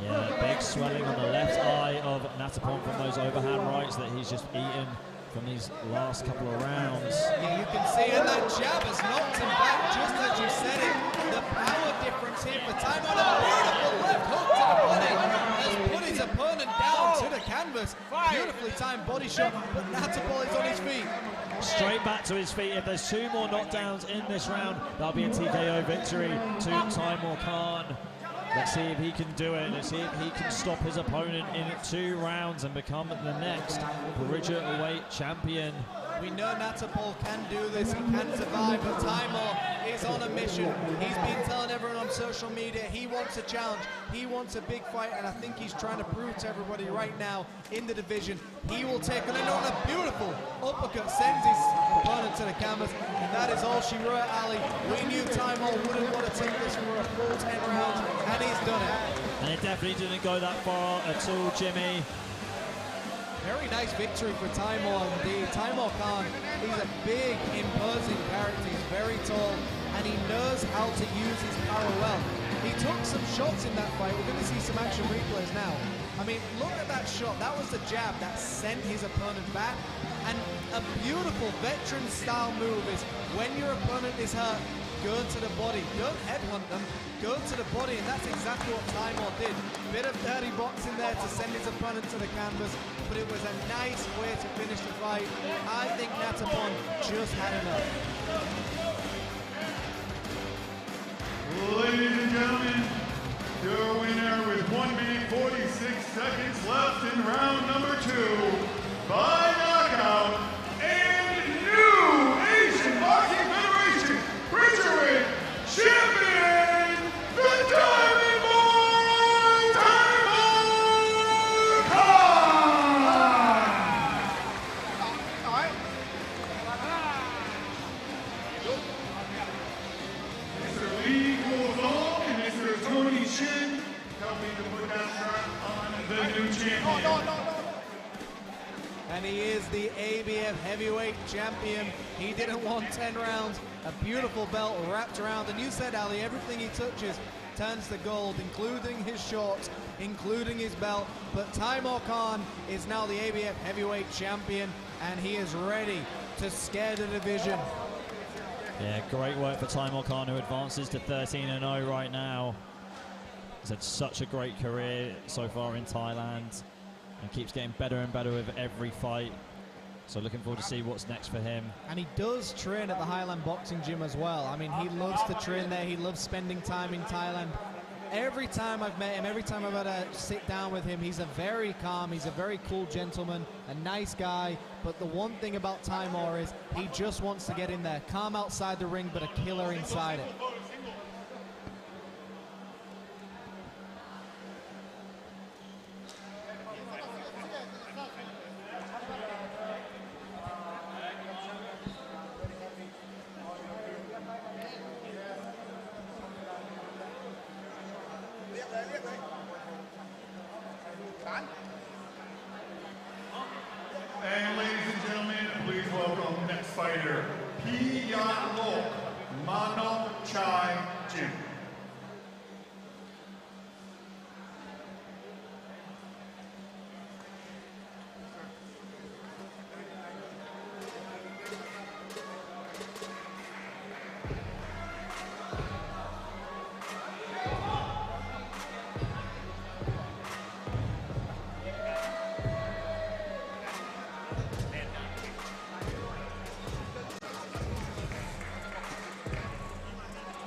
Yeah, big swelling on the left eye of Nattapon from those overhand rights that he's just eaten from these last couple of rounds. Yeah, you can see, and that jab has knocked him back just as you said it. The power difference here for Taimoor. A beautiful left hook to the body has put his opponent down to the canvas. Beautifully timed body shot, but Nattapon is on his feet. Straight back to his feet. If there's 2 more knockdowns in this round, that'll be a TKO victory to Taimoor Khan. Let's see if he can do it. Let's see if he can stop his opponent in 2 rounds and become the next Bridgerweight champion. We know Nattapon can do this, he can survive, but Taimoor is on a mission. He's been telling everyone on social media he wants a challenge, he wants a big fight, and I think he's trying to prove to everybody right now in the division he will take on a beautiful uppercut, sends his opponent to the canvas, and that is all she wrote, Ali. We knew Taimoor wouldn't want to take this for a full 10 rounds, and he's done it. And it definitely didn't go that far at all, Jimmy. Very nice victory for Taimoor indeed. Taimoor Khan, he's a big, imposing character. He's very tall, and he knows how to use his power well. He took some shots in that fight. We're going to see some action replays now. I mean, look at that shot. That was the jab that sent his opponent back. And a beautiful veteran-style move is when your opponent is hurt, go to the body. Don't headhunt them, go to the body, and that's exactly what Taimoor did. Bit of dirty boxing there to send his opponent to the canvas, but it was a nice way to finish the fight. I think Nattapon just had enough. Ladies and gentlemen, your winner with 1 minute 46 seconds left in round number 2 by knockout and new Asian Boxing Federation Cruiserweight Champion, the Diamond Boy, Taimoor Khan! Mr. Lee Guozong and Mr. Tony Shin helping to put that strap on the new champion. And he is the ABF heavyweight champion. He didn't want 10 rounds. A beautiful belt wrapped around. And you said, Ali, everything he touches turns to gold, including his shorts, including his belt. But Taimoor Khan is now the ABF heavyweight champion, and he is ready to scare the division. Yeah, great work for Taimoor Khan, who advances to 13-0 right now. He's had such a great career so far in Thailand and keeps getting better and better with every fight. So looking forward to see what's next for him. And he does train at the Highland boxing gym as well. I mean, he loves to train there. He loves spending time in Thailand. Every time I've met him, every time I've had to sit down with him, he's a very calm, he's a very cool gentleman, a nice guy. But the one thing about Taimoor is he just wants to get in there. Calm outside the ring, but a killer inside it. And ladies and gentlemen, please welcome next fighter, Piyat Lok Mano Chai Jin.